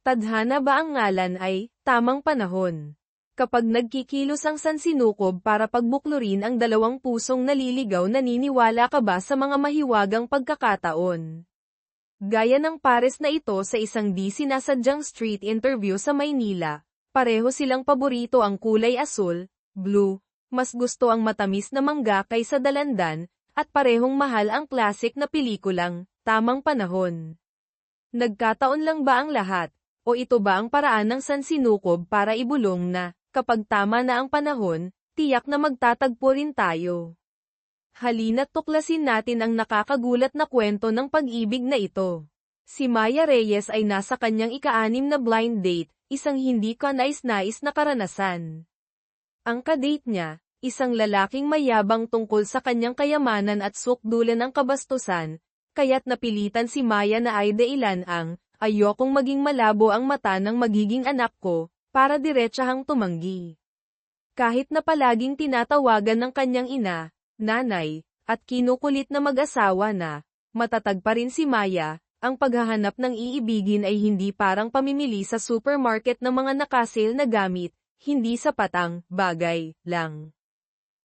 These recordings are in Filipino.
Tadhana ba ang ngalan ay, tamang panahon. Kapag nagkikilos ang sansinukob para pagbuklurin ang dalawang pusong naliligaw, naniniwala ka ba sa mga mahiwagang pagkakataon? Gaya ng pares na ito sa isang di sinasadyang street interview sa Maynila, pareho silang paborito ang kulay asul, blue, mas gusto ang matamis na mangga kaysa dalandan, at parehong mahal ang classic na pelikulang, Tamang Panahon. Nagkataon lang ba ang lahat? O ito ba ang paraan ng sansinukob para ibulong na, kapag tama na ang panahon, tiyak na magtatagpo rin tayo? Halina't tuklasin natin ang nakakagulat na kwento ng pag-ibig na ito. Si Maya Reyes ay nasa kanyang ika-6 na blind date, isang hindi kanais-nais na karanasan. Ang kadate niya, isang lalaking mayabang tungkol sa kanyang kayamanan at sukdulan ng kabastusan, kaya't napilitan si Maya na ay dailan ang, ayokong maging malabo ang mata ng magiging anak ko, para diretsahang tumanggi. Kahit na palaging tinatawagan ng kanyang ina, nanay, at kinukulit na mag-asawa na, matatag pa rin si Maya, ang paghahanap ng iibigin ay hindi parang pamimili sa supermarket ng mga nakasale na gamit, hindi sapat ang bagay lang.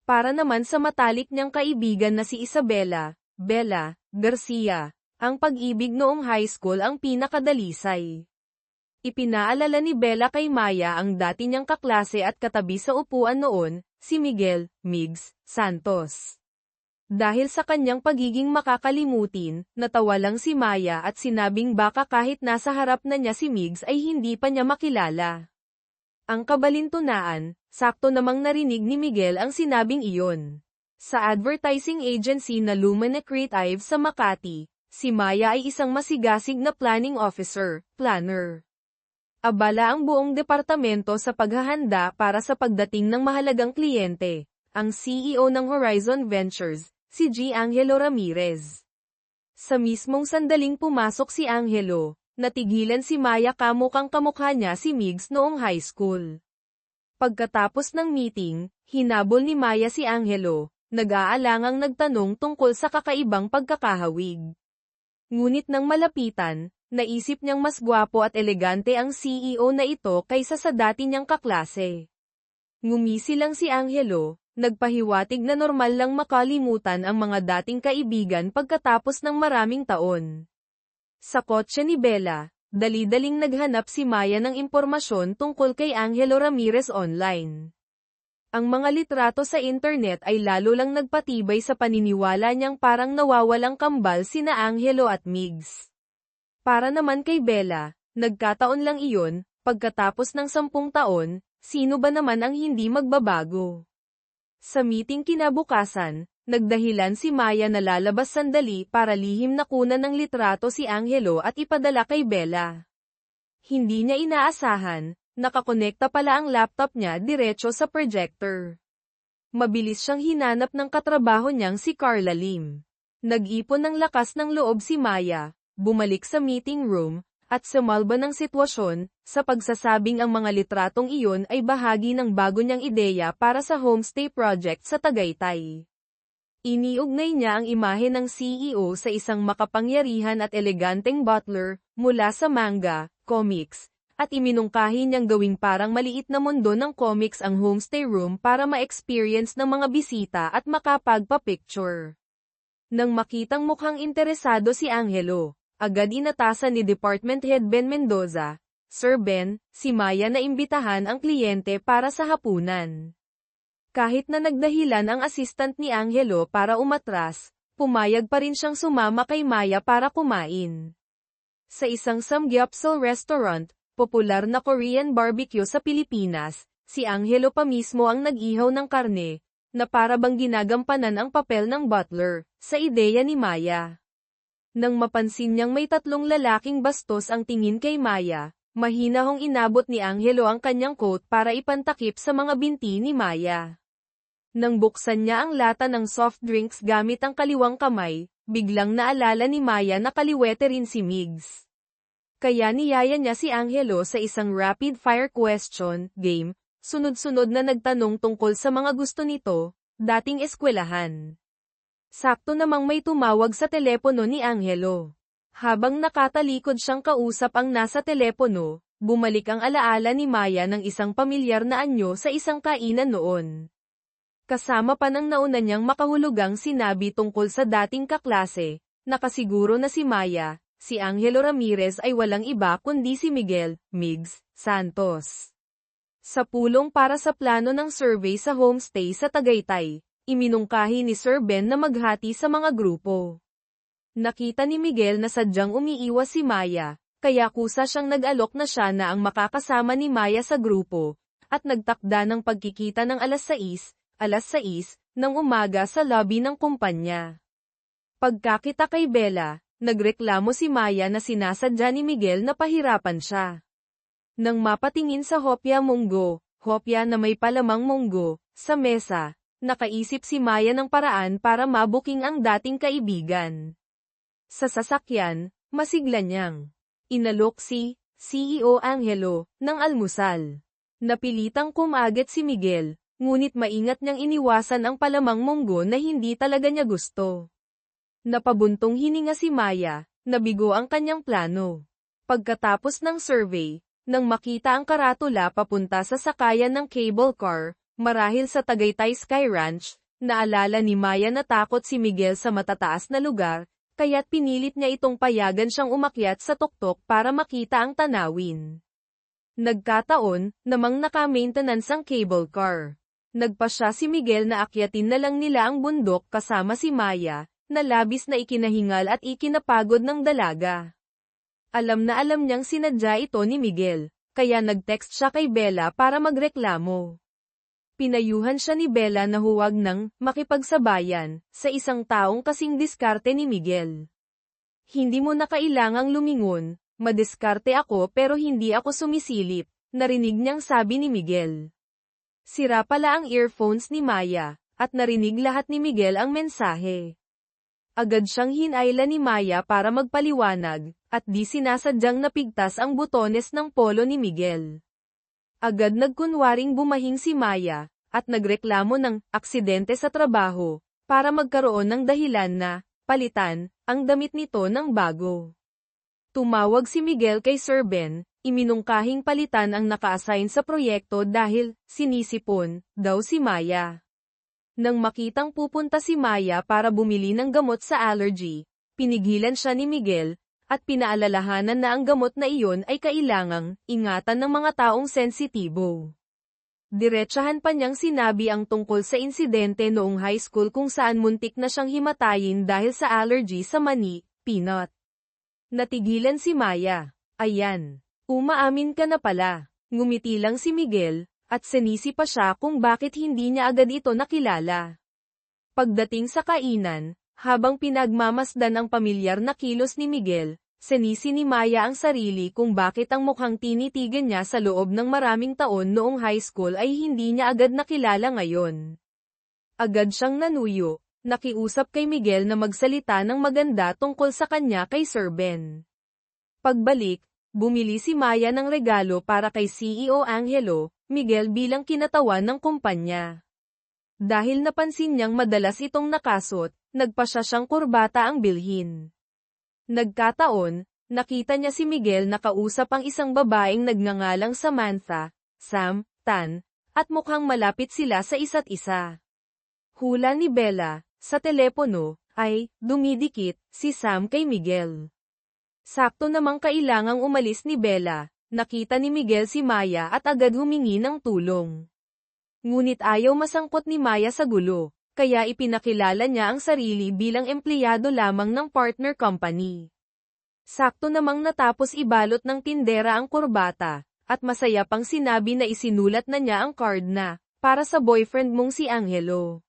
Para naman sa matalik niyang kaibigan na si Isabela, Bella, Garcia, ang pag-ibig noong high school ang pinakadalisay. Ipinaalala ni Bella kay Maya ang dati niyang kaklase at katabi sa upuan noon, si Miguel, Migs, Santos. Dahil sa kanyang pagiging makakalimutin, natawa lang si Maya at sinabing baka kahit nasa harap na niya si Migs ay hindi pa niya makilala. Ang kabalintunaan, sakto namang narinig ni Miguel ang sinabing iyon. Sa advertising agency na Lumina Creative sa Makati, si Maya ay isang masigasig na planning officer, planner. Abala ang buong departamento sa paghahanda para sa pagdating ng mahalagang kliyente, ang CEO ng Horizon Ventures, si G. Angelo Ramirez. Sa mismong sandaling pumasok si Angelo, natigilan si Maya kamukang kamukha niya si Migs noong high school. Pagkatapos ng meeting, hinabol ni Maya si Angelo, nag-aalangang nagtanong tungkol sa kakaibang pagkakahawig. Ngunit nang malapitan, naisip niyang mas gwapo at elegante ang CEO na ito kaysa sa dati niyang kaklase. Ngumisi lang si Angelo, nagpahiwatig na normal lang makalimutan ang mga dating kaibigan pagkatapos ng maraming taon. Sa kotse ni Bella, dali-daling naghanap si Maya ng impormasyon tungkol kay Angelo Ramirez online. Ang mga litrato sa internet ay lalo lang nagpatibay sa paniniwala niyang parang nawawalang kambal sina Angelo at Migs. Para naman kay Bella, nagkataon lang iyon, pagkatapos ng 10 taon, sino ba naman ang hindi magbabago? Sa meeting kinabukasan, nagdahilan si Maya na lalabas sandali para lihim na kunan ng litrato si Angelo at ipadala kay Bella. Hindi niya inaasahan, nakakonekta pala ang laptop niya diretso sa projector. Mabilis siyang hinanap ng katrabaho niyang si Carla Lim. Nag-ipon ng lakas ng loob si Maya, bumalik sa meeting room, at sumalba ng sitwasyon, sa pagsasabing ang mga litratong iyon ay bahagi ng bago niyang ideya para sa homestay project sa Tagaytay. Iniugnay niya ang imahe ng CEO sa isang makapangyarihan at eleganteng butler, mula sa manga, comics, at iminungkahi niyang gawing parang maliit na mundo ng comics ang homestay room para ma-experience ng mga bisita at makapagpa-picture. Nang makitang mukhang interesado si Angelo, agad inatasan ni Department Head Ben Mendoza, Sir Ben, si Maya na imbitahan ang kliyente para sa hapunan. Kahit na nagdahilan ang assistant ni Angelo para umatras, pumayag pa rin siyang sumama kay Maya para kumain. Sa isang samgyupsal restaurant, popular na Korean barbecue sa Pilipinas, si Angelo pa mismo ang nag-ihaw ng karne, na para bang ginagampanan ang papel ng butler, sa ideya ni Maya. Nang mapansin niyang may 3 lalaking bastos ang tingin kay Maya, mahinahong inabot ni Angelo ang kanyang coat para ipantakip sa mga binti ni Maya. Nang buksan niya ang lata ng soft drinks gamit ang kaliwang kamay, biglang naalala ni Maya na kaliwete rin si Migs. Kaya niyaya niya si Angelo sa isang rapid-fire question game, sunod-sunod na nagtanong tungkol sa mga gusto nito, dating eskwelahan. Sakto namang may tumawag sa telepono ni Angelo. Habang nakatalikod siyang kausap ang nasa telepono, Bumalik ang alaala ni Maya ng isang pamilyar na anyo sa isang kainan noon. Kasama pa ng nauna niyang makahulugang sinabi tungkol sa dating kaklase, nakasiguro na si Maya, si Angelo Ramirez ay walang iba kundi si Miguel, Migs, Santos. Sa pulong para sa plano ng survey sa homestay sa Tagaytay, iminungkahi ni Sir Ben na maghati sa mga grupo. Nakita ni Miguel na sadyang umiiwas si Maya, kaya kusa siyang nag-alok na siya na ang makakasama ni Maya sa grupo, at nagtakda ng pagkikita ng alas 6 ng umaga sa lobby ng kumpanya. Pagkakita kay Bella, nagreklamo si Maya na sinasadya ni Miguel na pahirapan siya. Nang mapatingin sa hopya na may palamang munggo, sa mesa, nakaisip si Maya ng paraan para mabuking ang dating kaibigan. Sa sasakyan, masigla niyang inalok si CEO Angelo ng almusal. Napilitang kumagat si Miguel, ngunit maingat niyang iniwasan ang palamang munggo na hindi talaga niya gusto. Napabuntong hininga si Maya, nabigo ang kanyang plano. Pagkatapos ng survey, nang makita ang karatula papunta sa sakayan ng cable car, marahil sa Tagaytay Sky Ranch, naalala ni Maya na takot si Miguel sa matataas na lugar, kaya't pinilit niya itong payagan siyang umakyat sa tuktok para makita ang tanawin. Nagkataon, namang naka-maintenance ang cable car. Nagpasya si Miguel na akyatin na lang nila ang bundok kasama si Maya, na labis na ikinahingal at ikinapagod ng dalaga. Alam na alam niyang sinadya ito ni Miguel, kaya nag-text siya kay Bella para magreklamo. Pinayuhan siya ni Bella na huwag nang makipagsabayan sa isang taong kasing diskarte ni Miguel. Hindi mo na kailangang lumingon, madiskarte ako pero hindi ako sumisilip, narinig niyang sabi ni Miguel. Sira pala ang earphones ni Maya, at narinig lahat ni Miguel ang mensahe. Agad siyang hinayla ni Maya para magpaliwanag, at di sinasadyang napigtas ang butones ng polo ni Miguel. Agad nagkunwaring bumahing si Maya, at nagreklamo ng aksidente sa trabaho, para magkaroon ng dahilan na palitan ang damit nito ng bago. Tumawag si Miguel kay Sir Ben, iminungkahing palitan ang naka-assign sa proyekto dahil sinisipon daw si Maya. Nang makitang pupunta si Maya para bumili ng gamot sa allergy, pinigilan siya ni Miguel, at pinaalalahanan na ang gamot na iyon ay kailangang ingatan ng mga taong sensitibo. Diretsahan pa niyang sinabi ang tungkol sa insidente noong high school kung saan muntik na siyang himatayin dahil sa allergy sa mani, peanut. Natigilan si Maya. Ayan. Umaamin ka na pala. Ngumiti lang si Miguel, at sinisi pa siya kung bakit hindi niya agad ito nakilala. Pagdating sa kainan, habang pinagmamasdan ang pamilyar na kilos ni Miguel, sinisi ni Maya ang sarili kung bakit ang mukhang tinitigan niya sa loob ng maraming taon noong high school ay hindi niya agad nakilala ngayon. Agad siyang nanuyo, nakiusap kay Miguel na magsalita ng maganda tungkol sa kanya kay Sir Ben. Pagbalik, bumili si Maya ng regalo para kay CEO Angelo, Miguel bilang kinatawan ng kumpanya. Dahil napansin niyang madalas itong nakasot, nagpasya siyang kurbata ang bilhin. Nagkataon, nakita niya si Miguel nakausap ang isang babaeng nagngangalang Samantha, Sam, Tan, at mukhang malapit sila sa isa't isa. Hula ni Bella, sa telepono, ay dumidikit si Sam kay Miguel. Sakto namang kailangang umalis ni Bella, nakita ni Miguel si Maya at agad humingi ng tulong. Ngunit ayaw masangkot ni Maya sa gulo, kaya ipinakilala niya ang sarili bilang empleyado lamang ng partner company. Sakto namang natapos ibalot ng tindera ang kurbata, at masaya pang sinabi na isinulat na niya ang card na, para sa boyfriend mong si Angelo.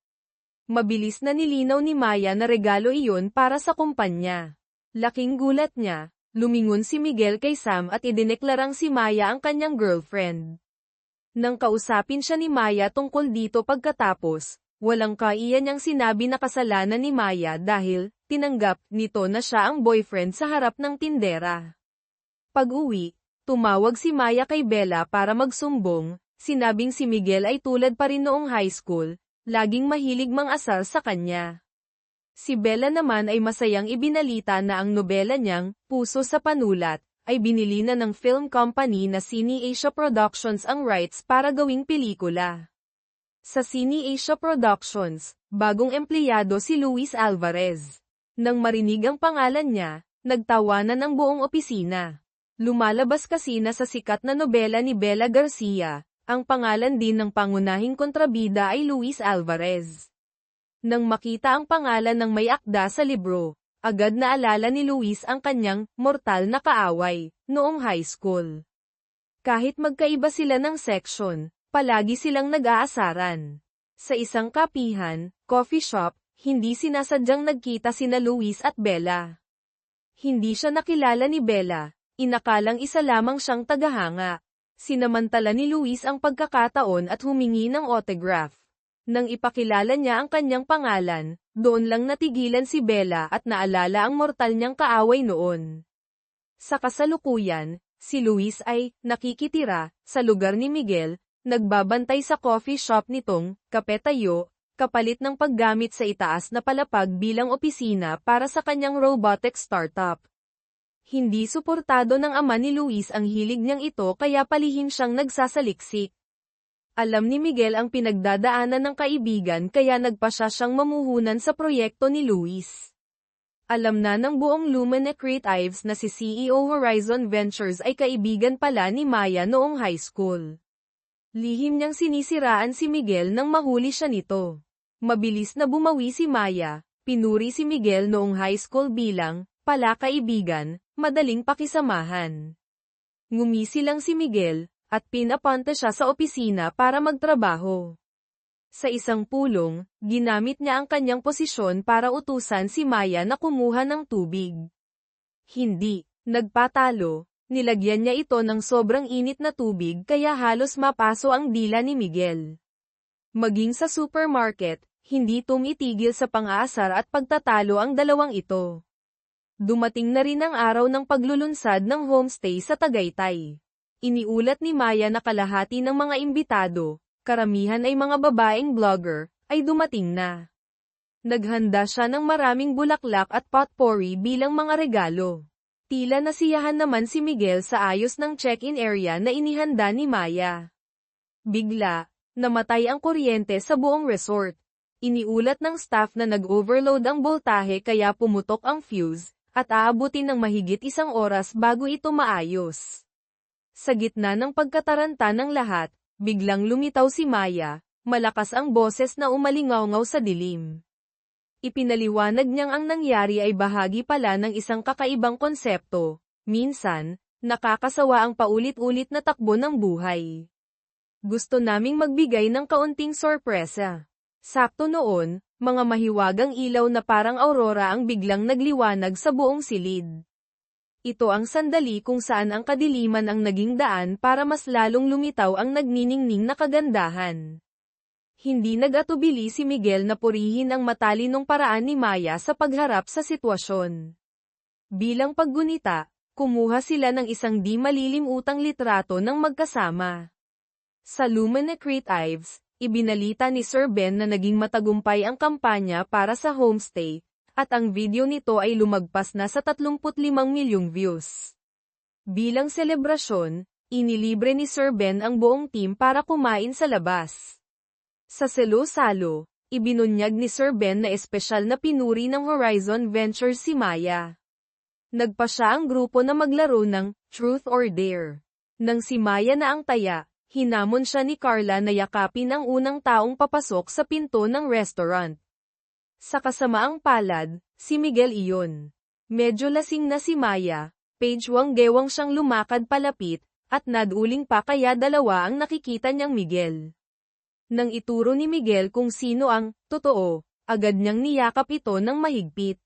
Mabilis na nilinaw ni Maya na regalo iyon para sa kumpanya. Laking gulat niya, lumingon si Miguel kay Sam at idineklarang si Maya ang kanyang girlfriend. Nang kausapin siya ni Maya tungkol dito pagkatapos, walang kaiya niyang sinabi na kasalanan ni Maya dahil, tinanggap nito na siya ang boyfriend sa harap ng tindera. Pag-uwi, tumawag si Maya kay Bella para magsumbong, sinabing si Miguel ay tulad pa rin noong high school, laging mahilig mang-asar sa kanya. Si Bella naman ay masayang ibinalita na ang nobela niyang, Puso sa Panulat, ay binili na ng film company na Cine Asia Productions ang rights para gawing pelikula. Sa Cine Asia Productions, bagong empleyado si Luis Alvarez. Nang marinig ang pangalan niya, nagtawanan ang buong opisina. Lumalabas kasi na sa sikat na nobela ni Bella Garcia, ang pangalan din ng pangunahing kontrabida ay Luis Alvarez. Nang makita ang pangalan ng may akda sa libro, agad naalala ni Luis ang kanyang mortal na kaaway noong high school. Kahit magkaiba sila ng section, palagi silang nag-aasaran. Sa isang kapihan, coffee shop, hindi sinasadyang nagkita sina Luis at Bella. Hindi siya nakilala ni Bella, inakalang isa lamang siyang tagahanga. Sinamantala ni Luis ang pagkakataon at humingi ng autograph. Nang ipakilala niya ang kanyang pangalan, doon lang natigilan si Bella at naalala ang mortal niyang kaaway noon. Sa kasalukuyan, si Luis ay nakikitira sa lugar ni Miguel, nagbabantay sa coffee shop nitong kape tayo, kapalit ng paggamit sa itaas na palapag bilang opisina para sa kanyang robotic startup. Hindi suportado ng ama ni Luis ang hilig niyang ito kaya palihim siyang nagsasaliksik. Alam ni Miguel ang pinagdadaanan ng kaibigan kaya nagpasya siyang mamuhunan sa proyekto ni Luis. Alam na ng buong Lumene Creatives na si CEO Horizon Ventures ay kaibigan pala ni Maya noong high school. Lihim niyang sinisiraan si Miguel nang mahuli siya nito. Mabilis na bumawi si Maya, pinuri si Miguel noong high school bilang, pala kaibigan, madaling pakisamahan. Ngumisi lang si Miguel, at pinapunta siya sa opisina para magtrabaho. Sa isang pulong, ginamit niya ang kanyang posisyon para utusan si Maya na kumuha ng tubig. Hindi, nagpatalo, nilagyan niya ito ng sobrang init na tubig kaya halos mapaso ang dila ni Miguel. Maging sa supermarket, hindi tumitigil sa pang-aasar at pagtatalo ang dalawang ito. Dumating na rin ang araw ng paglulunsad ng homestay sa Tagaytay. Iniulat ni Maya na kalahati ng mga imbitado, karamihan ay mga babaeng blogger, ay dumating na. Naghanda siya ng maraming bulaklak at potpourri bilang mga regalo. Tila nasiyahan naman si Miguel sa ayos ng check-in area na inihanda ni Maya. Bigla, namatay ang kuryente sa buong resort. Iniulat ng staff na nag-overload ang boltahe kaya pumutok ang fuse, at aabutin ng mahigit 1 oras bago ito maayos. Sa gitna ng pagkataranta ng lahat, biglang lumitaw si Maya, malakas ang boses na umalingaw-ngaw sa dilim. Ipinaliwanag niyang ang nangyari ay bahagi pala ng isang kakaibang konsepto. Minsan, nakakasawa ang paulit-ulit na takbo ng buhay. Gusto naming magbigay ng kaunting sorpresa. Sakto noon, mga mahiwagang ilaw na parang aurora ang biglang nagliwanag sa buong silid. Ito ang sandali kung saan ang kadiliman ang naging daan para mas lalong lumitaw ang nagniningning na kagandahan. Hindi nag-atubili si Miguel na purihin ang matalinong paraan ni Maya sa pagharap sa sitwasyon. Bilang paggunita, kumuha sila ng isang di malilimutang litrato ng magkasama. Sa Lumene Creatives, ibinalita ni Sir Ben na naging matagumpay ang kampanya para sa homestay, at ang video nito ay lumagpas na sa 35 milyong views. Bilang selebrasyon, inilibre ni Sir Ben ang buong team para kumain sa labas. Sa salo-salo, ibinunyag ni Sir Ben na espesyal na pinuri ng Horizon Ventures si Maya. Nagpa siya ang grupo na maglaro ng Truth or Dare. Nang si Maya na ang taya, hinamon siya ni Carla na yakapin ang unang taong papasok sa pinto ng restaurant. Sa kasamaang palad, si Miguel iyon. Medyo lasing na si Maya, pagewang-gewang siyang lumakad palapit, at naduling pa kaya dalawa ang nakikita niyang Miguel. Nang ituro ni Miguel kung sino ang totoo, agad niyang niyakap ito ng mahigpit.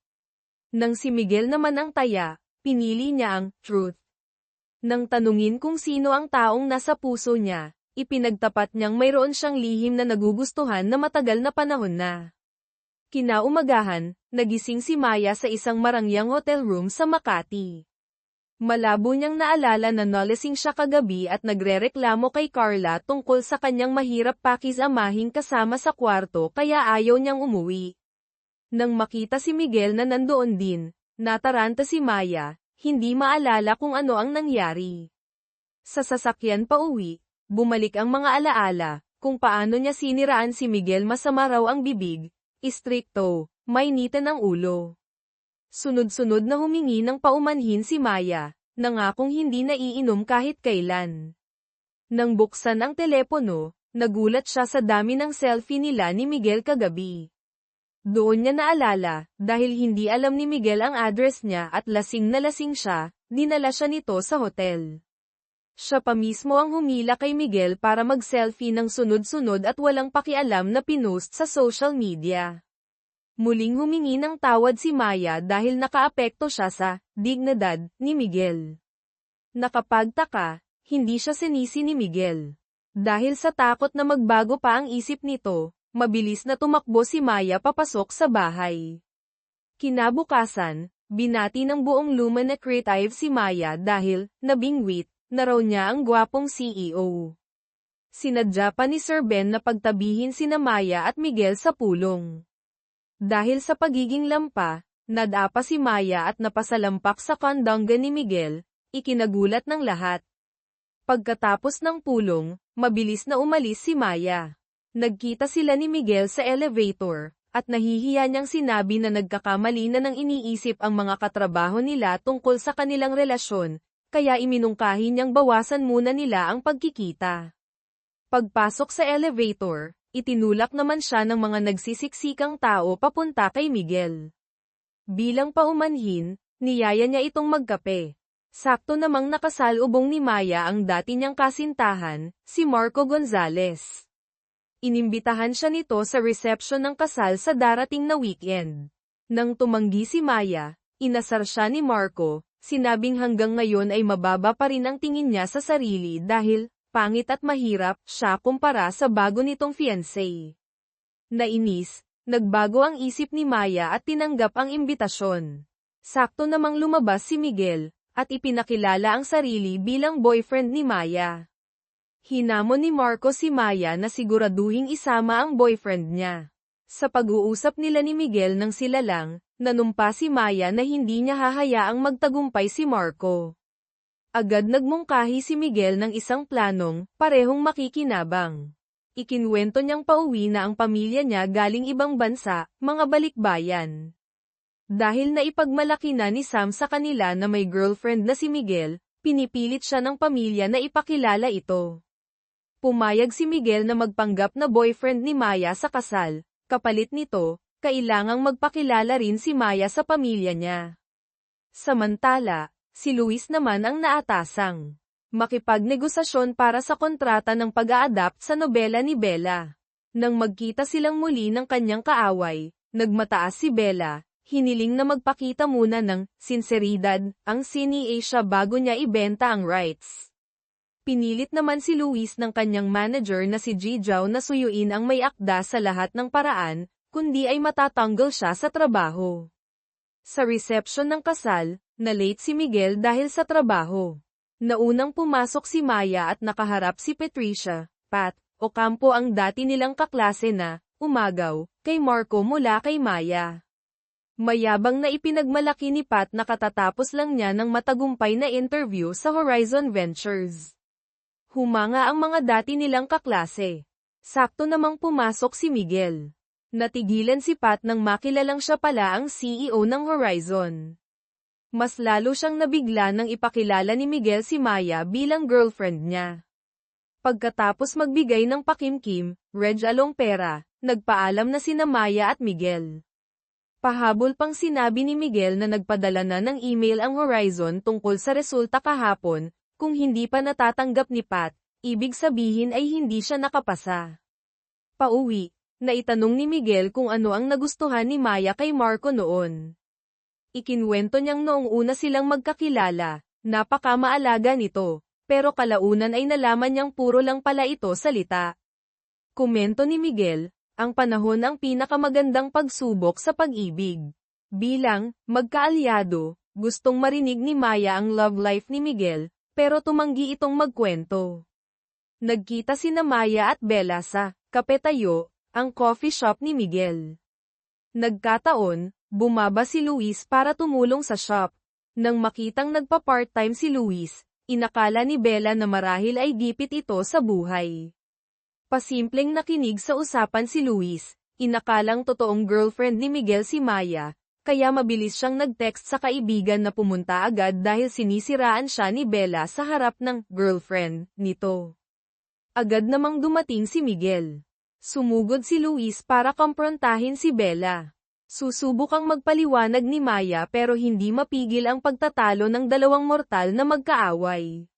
Nang si Miguel naman ang taya, pinili niya ang truth. Nang tanungin kung sino ang taong nasa puso niya, ipinagtapat niyang mayroon siyang lihim na nagugustuhan na matagal na panahon na. Kinaumagahan, nagising si Maya sa isang marangyang hotel room sa Makati. Malabo niyang naalala na nalasing siya kagabi at nagrereklamo kay Carla tungkol sa kanyang mahirap pakisamahin kasama sa kwarto kaya ayaw niyang umuwi. Nang makita si Miguel na nandoon din, nataranta si Maya, hindi maalala kung ano ang nangyari. Sa sasakyan pauwi, bumalik ang mga alaala, kung paano niya siniraan si Miguel, masama raw ang bibig, istrikto, mainitan ang ulo. Sunod-sunod na humingi ng paumanhin si Maya, nangakong hindi na iinom kahit kailan. Nang buksan ang telepono, nagulat siya sa dami ng selfie nila ni Miguel kagabi. Doon niya naalala, dahil hindi alam ni Miguel ang address niya at lasing na lasing siya, dinala siya nito sa hotel. Siya pa mismo ang humila kay Miguel para mag-selfie ng sunod-sunod at walang pakialam na pinost sa social media. Muling humingi ng tawad si Maya dahil nakaapekto siya sa dignidad ni Miguel. Nakapagtaka, hindi siya sinisi ni Miguel. Dahil sa takot na magbago pa ang isip nito, mabilis na tumakbo si Maya papasok sa bahay. Kinabukasan, binati ng buong Lumina Creative si Maya dahil nabingwit na raw niya ang gwapong CEO. Sinadya pa ni Sir Ben na pagtabihin sina Maya at Miguel sa pulong. Dahil sa pagiging lampa, nadapa si Maya at napasalampak sa kandangga ni Miguel, ikinagulat ng lahat. Pagkatapos ng pulong, mabilis na umalis si Maya. Nagkita sila ni Miguel sa elevator, at nahihiya niyang sinabi na nagkakamali na nang iniisip ang mga katrabaho nila tungkol sa kanilang relasyon, kaya iminungkahi niyang bawasan muna nila ang pagkikita. Pagpasok sa elevator, itinulak naman siya ng mga nagsisiksikang tao papunta kay Miguel. Bilang paumanhin, niyaya niya itong magkape. Sakto namang nakasalubong ni Maya ang dati niyang kasintahan, si Marco Gonzales. Inimbitahan siya nito sa reception ng kasal sa darating na weekend. Nang tumanggi si Maya, inasar siya ni Marco, sinabing hanggang ngayon ay mababa pa rin ang tingin niya sa sarili dahil, pangit at mahirap, siya kumpara sa bago nitong fiancé. Nainis, nagbago ang isip ni Maya at tinanggap ang imbitasyon. Sakto namang lumabas si Miguel, at ipinakilala ang sarili bilang boyfriend ni Maya. Hinamon ni Marco si Maya na siguraduhing isama ang boyfriend niya. Sa pag-uusap nila ni Miguel nang sila lang, nanumpa si Maya na hindi niya hahayaang magtagumpay si Marco. Agad nagmungkahi si Miguel ng isang planong, parehong makikinabang. Ikinwento niyang pauwi na ang pamilya niya galing ibang bansa, mga balikbayan. Dahil naipagmalaki na ni Sam sa kanila na may girlfriend na si Miguel, pinipilit siya ng pamilya na ipakilala ito. Pumayag si Miguel na magpanggap na boyfriend ni Maya sa kasal, kapalit nito, kailangang magpakilala rin si Maya sa pamilya niya. Samantala, si Luis naman ang naatasang makipagnegosasyon para sa kontrata ng pag-a-adapt sa nobela ni Bella. Nang magkita silang muli ng kanyang kaaway, nagmataas si Bella, hiniling na magpakita muna ng sinseridad ang Cine Asia bago niya ibenta ang rights. Pinilit naman si Luis ng kanyang manager na si Ji Zhao na suyuin ang may akda sa lahat ng paraan, kundi ay matatanggal siya sa trabaho. Sa reception ng kasal, na-late si Miguel dahil sa trabaho. Naunang pumasok si Maya at nakaharap si Patricia, Pat, Ocampo ang dati nilang kaklase na, umagaw, kay Marco mula kay Maya. Mayabang na ipinagmalaki ni Pat na katatapos lang niya ng matagumpay na interview sa Horizon Ventures. Humanga ang mga dati nilang kaklase. Sakto namang pumasok si Miguel. Natigilan si Pat nang makilalang siya pala ang CEO ng Horizon. Mas lalo siyang nabigla nang ipakilala ni Miguel si Maya bilang girlfriend niya. Pagkatapos magbigay ng pakimkim, regalong pera, nagpaalam na sina Maya at Miguel. Pahabol pang sinabi ni Miguel na nagpadala na ng email ang Horizon tungkol sa resulta kahapon, kung hindi pa natatanggap ni Pat, ibig sabihin ay hindi siya nakapasa. Pauwi, naitanong ni Miguel kung ano ang nagustuhan ni Maya kay Marco noon. Ikinwento niyang noong una silang magkakilala, napaka-maalaga nito, pero kalaunan ay nalaman niyang puro lang pala ito salita. Komento ni Miguel, ang panahon ang pinakamagandang pagsubok sa pag-ibig. Bilang magkaalyado, gustong marinig ni Maya ang love life ni Miguel, pero tumanggi itong magkwento. Nagkita sina Maya at Bella sa Kape Tayo, ang coffee shop ni Miguel. Nagkataon, bumaba si Luis para tumulong sa shop. Nang makitang nagpa-part-time si Luis, inakala ni Bella na marahil ay gipit ito sa buhay. Pasimpleng nakinig sa usapan si Luis, inakalang totoong girlfriend ni Miguel si Maya, kaya mabilis siyang nag-text sa kaibigan na pumunta agad dahil sinisiraan siya ni Bella sa harap ng girlfriend nito. Agad namang dumating si Miguel. Sumugod si Luis para kumprontahin si Bella. Susubukang magpaliwanag ni Maya pero hindi mapigil ang pagtatalo ng dalawang mortal na magkaaway.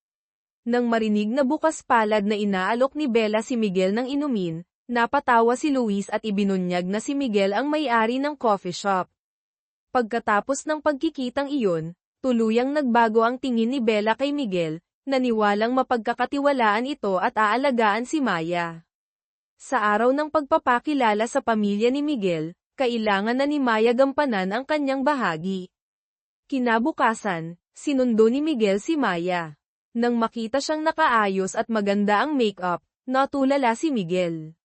Nang marinig na bukas palad na inaalok ni Bella si Miguel ng inumin, napatawa si Luis at ibinunyag na si Miguel ang may-ari ng coffee shop. Pagkatapos ng pagkikitang iyon, tuluyang nagbago ang tingin ni Bella kay Miguel, naniwalang mapagkakatiwalaan ito at aalagaan si Maya. Sa araw ng pagpapakilala sa pamilya ni Miguel, kailangan na ni Maya gampanan ang kanyang bahagi. Kinabukasan, sinundo ni Miguel si Maya. Nang makita siyang nakaayos at maganda ang make-up, natulala si Miguel.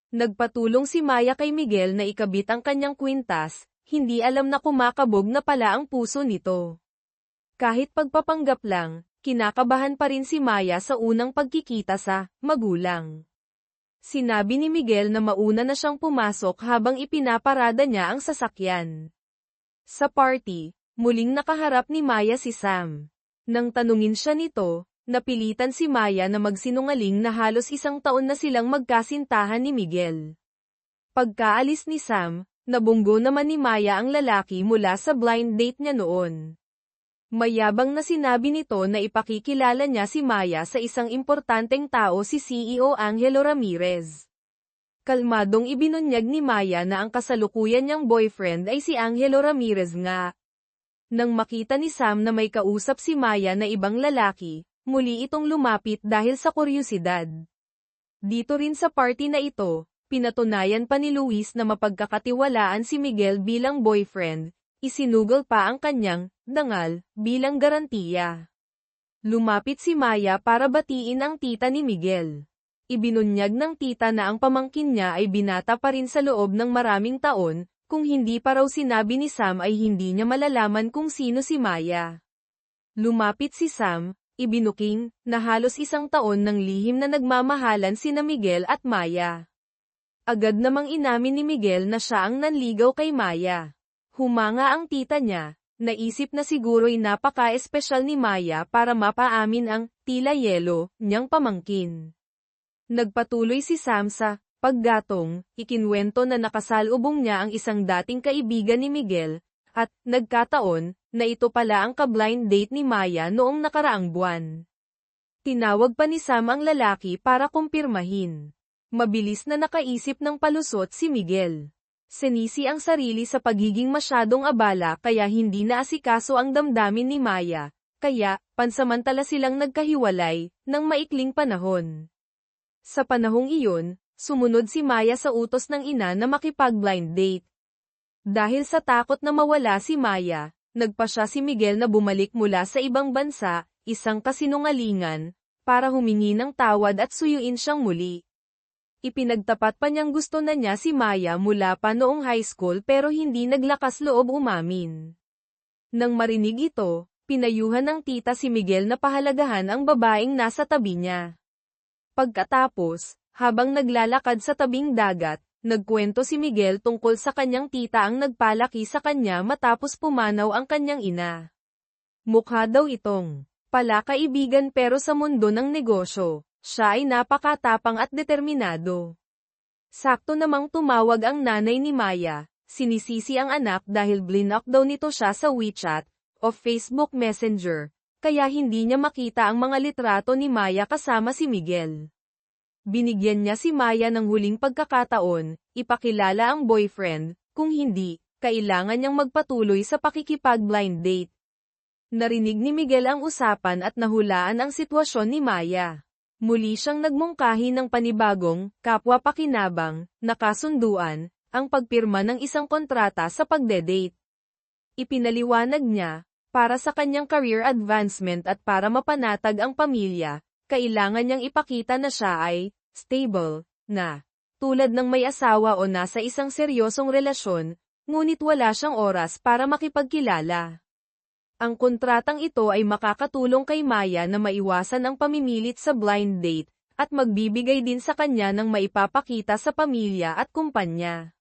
Nagpatulong si Maya kay Miguel na ikabit ang kanyang kwintas, hindi alam na kumakabog na pala ang puso nito. Kahit pagpapanggap lang, kinakabahan pa rin si Maya sa unang pagkikita sa magulang. Sinabi ni Miguel na mauna na siyang pumasok habang ipinaparada niya ang sasakyan. Sa party, muling nakaharap ni Maya si Sam. Nang tanungin siya nito, napilitan si Maya na magsinungaling na halos 1 taon na silang magkasintahan ni Miguel. Pagkaalis ni Sam, nabunggo naman ni Maya ang lalaki mula sa blind date niya noon. Mayabang na sinabi nito na ipakikilala niya si Maya sa isang importanteng tao si CEO Angelo Ramirez. Kalmadong ibinunyag ni Maya na ang kasalukuyan niyang boyfriend ay si Angelo Ramirez nga. Nang makita ni Sam na may kausap si Maya na ibang lalaki, muli itong lumapit dahil sa kuryosidad. Dito rin sa party na ito, pinatunayan pa ni Luis na mapagkakatiwalaan si Miguel bilang boyfriend. Isinugol pa ang kanyang dangal bilang garantiya. Lumapit si Maya para batiin ang tita ni Miguel. Ibinunyag ng tita na ang pamangkin niya ay binata pa rin sa loob ng maraming taon, kung hindi pa raw sinabi ni Sam ay hindi niya malalaman kung sino si Maya. Lumapit si Sam, ibinuking, na halos 1 taon ng lihim na nagmamahalan sina Miguel at Maya. Agad namang inamin ni Miguel na siya ang nanligaw kay Maya. Humanga ang tita niya, naisip na siguro'y napaka-espesyal ni Maya para mapaamin ang tila yelo niyang pamangkin. Nagpatuloy si Sam sa paggatong, ikinwento na nakasalubong niya ang isang dating kaibigan ni Miguel, at nagkataon na ito pala ang ka-blind date ni Maya noong nakaraang buwan. Tinawag pa ni Sam ang lalaki para kumpirmahin. Mabilis na nakaisip ng palusot si Miguel. Sinisi ang sarili sa pagiging masyadong abala kaya hindi naasikaso ang damdamin ni Maya, kaya, pansamantala silang nagkahiwalay, ng maikling panahon. Sa panahong iyon, sumunod si Maya sa utos ng ina na makipag-blind date. Dahil sa takot na mawala si Maya, nagpasya si Miguel na bumalik mula sa ibang bansa, isang kasinungalingan, para humingi ng tawad at suyuin siyang muli. Ipinagtapat pa niyang gusto na niya si Maya mula pa noong high school pero hindi naglakas loob umamin. Nang marinig ito, pinayuhan ng tita si Miguel na pahalagahan ang babaeng nasa tabi niya. Pagkatapos, habang naglalakad sa tabing dagat, nagkwento si Miguel tungkol sa kanyang tita ang nagpalaki sa kanya matapos pumanaw ang kanyang ina. Mukha daw itong palakaibigan pero sa mundo ng negosyo. Siya ay napakatapang at determinado. Sakto namang tumawag ang nanay ni Maya, sinisisi ang anak dahil blinak daw nito siya sa WeChat, o Facebook Messenger, kaya hindi niya makita ang mga litrato ni Maya kasama si Miguel. Binigyan niya si Maya ng huling pagkakataon, ipakilala ang boyfriend, kung hindi, kailangan niyang magpatuloy sa pakikipag-blind date. Narinig ni Miguel ang usapan at nahulaan ang sitwasyon ni Maya. Muli siyang nagmungkahi ng panibagong, kapwa-pakinabang, na kasunduan, ang pagpirma ng isang kontrata sa pagde-date. Ipinaliwanag niya, para sa kanyang career advancement at para mapanatag ang pamilya, kailangan niyang ipakita na siya ay stable na, tulad ng may asawa o nasa isang seryosong relasyon, ngunit wala siyang oras para makipagkilala. Ang kontratang ito ay makakatulong kay Maya na maiwasan ang pamimilit sa blind date, at magbibigay din sa kanya ng maipapakita sa pamilya at kumpanya.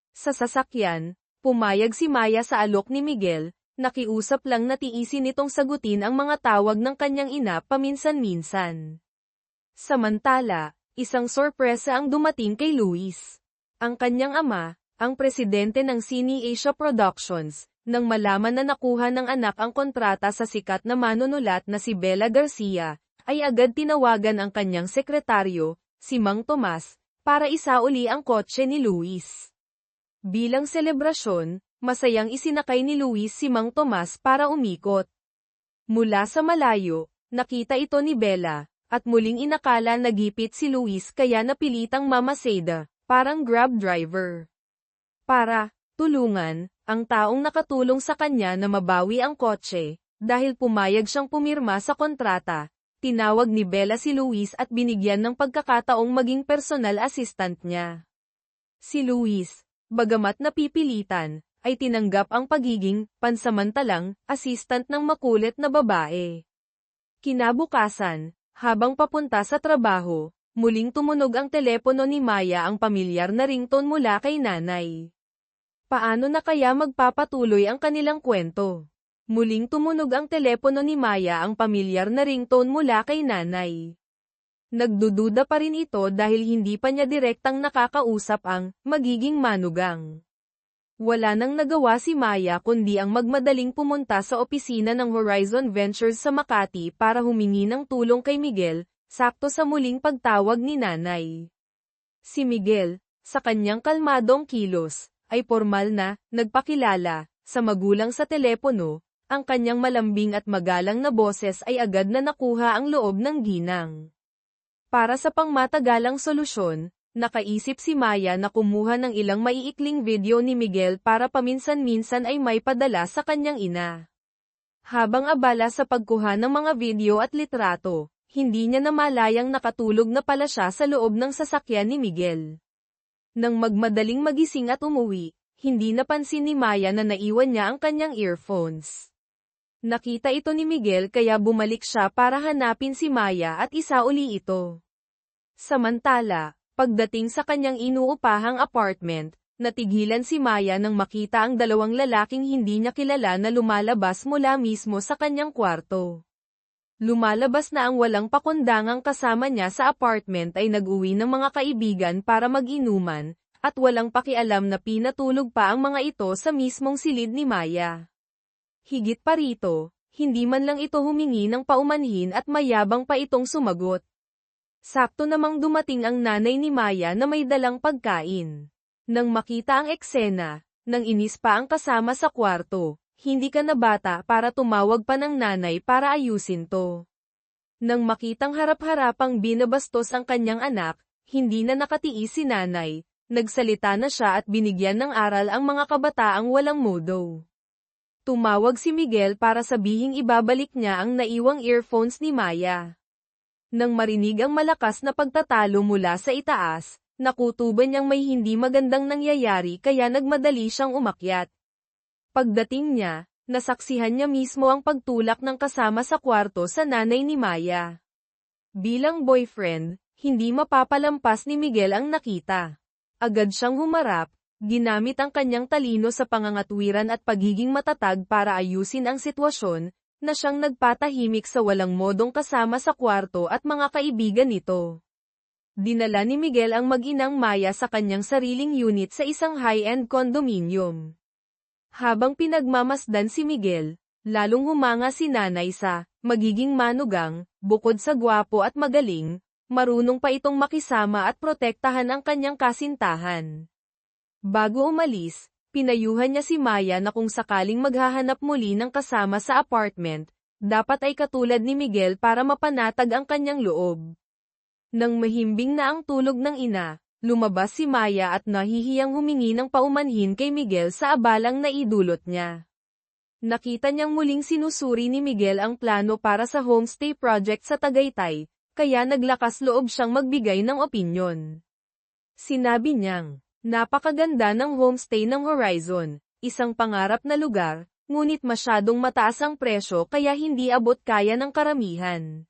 Sa sasakyan, pumayag si Maya sa alok ni Miguel, nakiusap lang na tiisin nitong sagutin ang mga tawag ng kanyang ina paminsan-minsan. Samantala, isang sorpresa ang dumating kay Luis. Ang kanyang ama, ang presidente ng Cine Asia Productions, nang malaman na nakuha ng anak ang kontrata sa sikat na manunulat na si Bella Garcia, ay agad tinawagan ang kanyang sekretaryo, si Mang Tomas, para isauli ang kotse ni Luis. Bilang selebrasyon, masayang isinakay ni Luis si Mang Tomas para umikot. Mula sa malayo, nakita ito ni Bella, at muling inakala nagipit si Luis kaya napilitang mamaseda, parang grab driver. Para tulungan ang taong nakatulong sa kanya na mabawi ang kotse, dahil pumayag siyang pumirma sa kontrata. Tinawag ni Bella si Luis at binigyan ng pagkakataong maging personal assistant niya. Si Luis, bagamat napipilitan, ay tinanggap ang pagiging pansamantalang assistant ng makulit na babae. Kinabukasan, habang papunta sa trabaho, muling tumunog ang telepono ni Maya, ang pamilyar na ringtone mula kay nanay. Paano na kaya magpapatuloy ang kanilang kwento? Muling tumunog ang telepono ni Maya, ang pamilyar na ringtone mula kay nanay. Nagdududa pa rin ito dahil hindi pa niya direktang nakakausap ang magiging manugang. Wala nang nagawa si Maya kundi ang magmadaling pumunta sa opisina ng Horizon Ventures sa Makati para humingi ng tulong kay Miguel, sakto sa muling pagtawag ni nanay. Si Miguel, sa kanyang kalmadong kilos, ay formal na nagpakilala sa magulang sa telepono. Ang kanyang malambing at magalang na boses ay agad na nakuha ang loob ng ginang. Para sa pangmatagalang solusyon, nakaisip si Maya na kumuha ng ilang maiikling video ni Miguel para paminsan-minsan ay may padala sa kanyang ina. Habang abala sa pagkuha ng mga video at litrato, hindi niya namalayang nakatulog na pala siya sa loob ng sasakyan ni Miguel. Nang magmadaling magising at umuwi, hindi napansin ni Maya na naiwan niya ang kanyang earphones. Nakita ito ni Miguel kaya bumalik siya para hanapin si Maya at isauli ito. Samantala, pagdating sa kanyang inuupahang apartment, natigilan si Maya nang makita ang dalawang lalaking hindi niya kilala na lumalabas mula mismo sa kanyang kwarto. Lumalabas na ang walang pakundangang kasama niya sa apartment ay nag-uwi ng mga kaibigan para mag-inuman, at walang pakialam na pinatulog pa ang mga ito sa mismong silid ni Maya. Higit pa rito, hindi man lang ito humingi ng paumanhin at mayabang pa itong sumagot. Sakto namang dumating ang nanay ni Maya na may dalang pagkain. Nang makita ang eksena, nang inis pa ang kasama sa kwarto, hindi ka na bata para tumawag pa ng nanay para ayusin to. Nang makitang harap-harapang binabastos ang kanyang anak, hindi na nakatiis si nanay, nagsalita na siya at binigyan ng aral ang mga kabataang walang modo. Tumawag si Miguel para sabihing ibabalik niya ang naiwang earphones ni Maya. Nang marinig ang malakas na pagtatalo mula sa itaas, nakutuban niyang may hindi magandang nangyayari kaya nagmadali siyang umakyat. Pagdating niya, nasaksihan niya mismo ang pagtulak ng kasama sa kwarto sa nanay ni Maya. Bilang boyfriend, hindi mapapalampas ni Miguel ang nakita. Agad siyang humarap, ginamit ang kanyang talino sa pangangatwiran at pagiging matatag para ayusin ang sitwasyon, na siyang nagpatahimik sa walang modong kasama sa kwarto at mga kaibigan nito. Dinala ni Miguel ang mag-inang Maya sa kanyang sariling unit sa isang high-end condominium. Habang pinagmamasdan si Miguel, lalong humanga si nanay sa magiging manugang, bukod sa gwapo at magaling, marunong pa itong makisama at protektahan ang kanyang kasintahan. Bago umalis, pinayuhan niya si Maya na kung sakaling maghahanap muli ng kasama sa apartment, dapat ay katulad ni Miguel para mapanatag ang kanyang loob. Nang mahimbing na ang tulog ng ina, lumabas si Maya at nahihiyang humingi ng paumanhin kay Miguel sa abalang naidulot niya. Nakita niyang muling sinusuri ni Miguel ang plano para sa homestay project sa Tagaytay, kaya naglakas loob siyang magbigay ng opinyon. Sinabi niyang, napakaganda ng homestay ng Horizon, isang pangarap na lugar, ngunit masyadong mataas ang presyo kaya hindi abot kaya ng karamihan.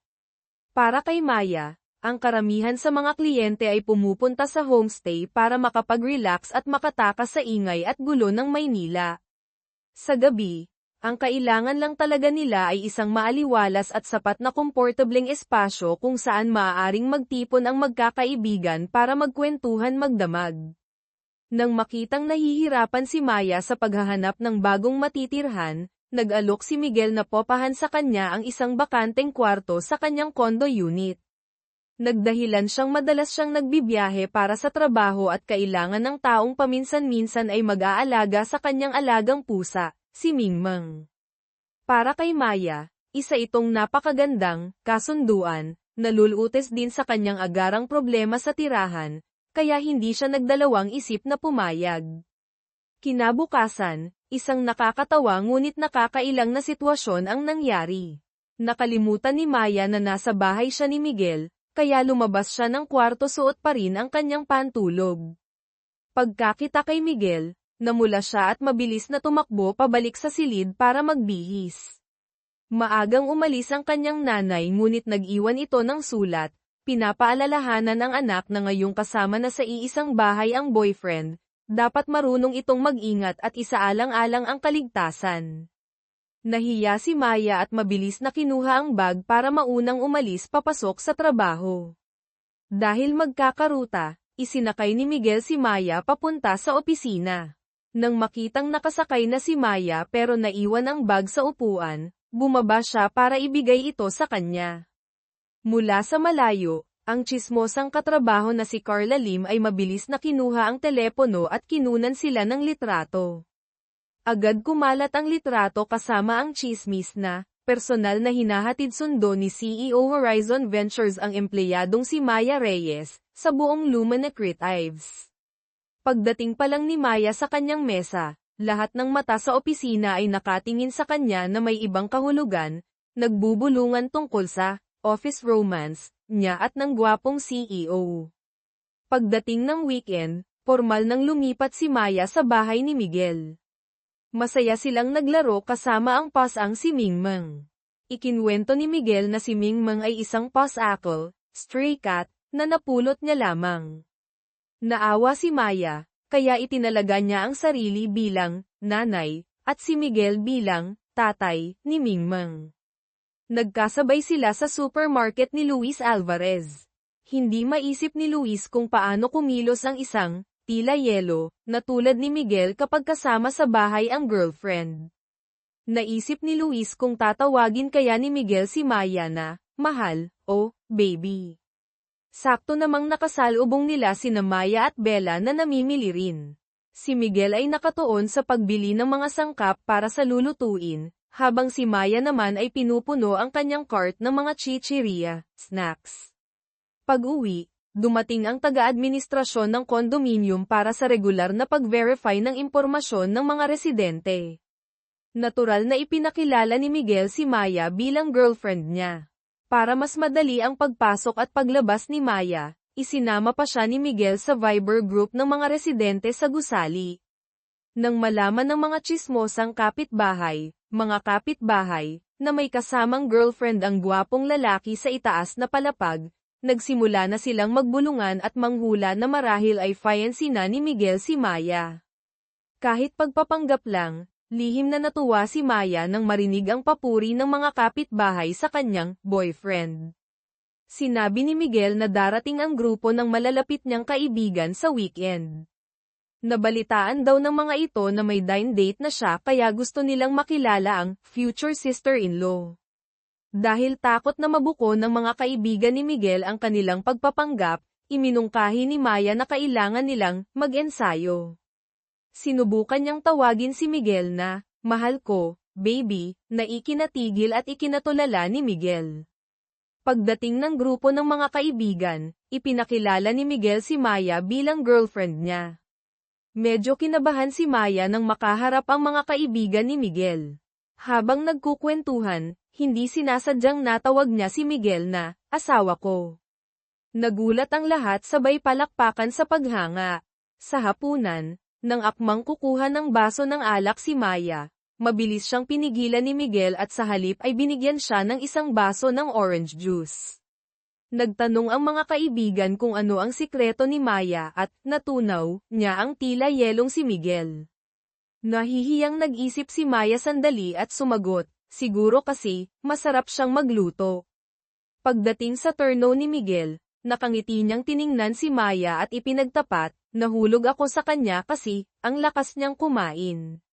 Para kay Maya, ang karamihan sa mga kliyente ay pumupunta sa homestay para makapag-relax at makatakas sa ingay at gulo ng Maynila. Sa gabi, ang kailangan lang talaga nila ay isang maaliwalas at sapat na komportableng espasyo kung saan maaaring magtipon ang magkakaibigan para magkwentuhan magdamag. Nang makitang nahihirapan si Maya sa paghahanap ng bagong matitirhan, nag-alok si Miguel na popahan sa kanya ang isang bakanteng kwarto sa kanyang condo unit. Nagdahilan siyang madalas siyang nagbibiyahe para sa trabaho at kailangan ng taong paminsan-minsan ay mag-aalaga sa kanyang alagang pusa, si Mingmang. Para kay Maya, isa itong napakagandang kasunduan, nalulutes din sa kanyang agarang problema sa tirahan, kaya hindi siya nagdalawang isip na pumayag. Kinabukasan, isang nakakatawa ngunit nakakailang na sitwasyon ang nangyari. Nakalimutan ni Maya na nasa bahay siya ni Miguel, kaya lumabas siya ng kwarto suot pa rin ang kanyang pantulog. Pagkakita kay Miguel, namula siya at mabilis na tumakbo pabalik sa silid para magbihis. Maagang umalis ang kanyang nanay ngunit nag-iwan ito ng sulat, pinapaalalahanan ang anak na ngayong kasama na sa iisang bahay ang boyfriend, dapat marunong itong mag-ingat at isaalang-alang ang kaligtasan. Nahiya si Maya at mabilis na kinuha ang bag para maunang umalis papasok sa trabaho. Dahil magkakaruta, isinakay ni Miguel si Maya papunta sa opisina. Nang makitang nakasakay na si Maya pero naiwan ang bag sa upuan, bumaba siya para ibigay ito sa kanya. Mula sa malayo, ang tsismosang katrabaho na si Carla Lim ay mabilis na kinuha ang telepono at kinunan sila ng litrato. Agad kumalat ang litrato kasama ang tsismis na, personal na hinahatid sundo ni CEO Horizon Ventures ang empleyadong si Maya Reyes, sa buong Lumina Creatives. Pagdating pa lang ni Maya sa kanyang mesa, lahat ng mata sa opisina ay nakatingin sa kanya na may ibang kahulugan, nagbubulungan tungkol sa office romance niya at ng gwapong CEO. Pagdating ng weekend, formal nang lumipat si Maya sa bahay ni Miguel. Masaya silang naglaro kasama ang pasang si Mingmang. Ikinwento ni Miguel na si Mingmang ay isang pasakal, stray cat, na napulot niya lamang. Naawa si Maya, kaya itinalaga niya ang sarili bilang nanay, at si Miguel bilang tatay ni Mingmang. Nagkasabay sila sa supermarket ni Luis Alvarez. Hindi maisip ni Luis kung paano kumilos ang isang tila yelo, na tulad ni Miguel kapag kasama sa bahay ang girlfriend. Naisip ni Luis kung tatawagin kaya ni Miguel si Maya na mahal o baby. Sakto namang nakasalubong nila sina Maya at Bella na namimili rin. Si Miguel ay nakatuon sa pagbili ng mga sangkap para sa lulutuin, habang si Maya naman ay pinupuno ang kanyang cart ng mga chichirya, snacks. Pag-uwi, dumating ang taga-administrasyon ng condominium para sa regular na pag-verify ng impormasyon ng mga residente. Natural na ipinakilala ni Miguel si Maya bilang girlfriend niya. Para mas madali ang pagpasok at paglabas ni Maya, isinama pa siya ni Miguel sa Viber group ng mga residente sa gusali. Nang malaman ng mga tsismosang kapitbahay, na may kasamang girlfriend ang gwapong lalaki sa itaas na palapag, nagsimula na silang magbulungan at manghula na marahil ay fiancé na ni Miguel si Maya. Kahit pagpapanggap lang, lihim na natuwa si Maya nang marinig ang papuri ng mga kapitbahay sa kanyang boyfriend. Sinabi ni Miguel na darating ang grupo ng malalapit niyang kaibigan sa weekend. Nabalitaan daw ng mga ito na may dine date na siya kaya gusto nilang makilala ang future sister-in-law. Dahil takot na mabuko ng mga kaibigan ni Miguel ang kanilang pagpapanggap, iminungkahi ni Maya na kailangan nilang mag-ensayo. Sinubukan niyang tawagin si Miguel na, mahal ko, baby, na ikinatigil at ikinatulala ni Miguel. Pagdating ng grupo ng mga kaibigan, ipinakilala ni Miguel si Maya bilang girlfriend niya. Medyo kinabahan si Maya nang makaharap ang mga kaibigan ni Miguel. Habang nagkukwentuhan, hindi sinasadyang natawag niya si Miguel na, asawa ko. Nagulat ang lahat sabay palakpakan sa paghanga. Sa hapunan, nang akmang kukuha ng baso ng alak si Maya, Mabilis siyang pinigilan ni Miguel at sa halip ay binigyan siya ng isang baso ng orange juice. Nagtanong ang mga kaibigan kung ano ang sikreto ni Maya at natunaw niya ang tila yelong si Miguel. Nahihiyang nag-isip si Maya sandali at sumagot, siguro kasi masarap siyang magluto. Pagdating sa turno ni Miguel, nakangiti niyang tiningnan si Maya at ipinagtapat, nahulog ako sa kanya kasi ang lakas niyang kumain.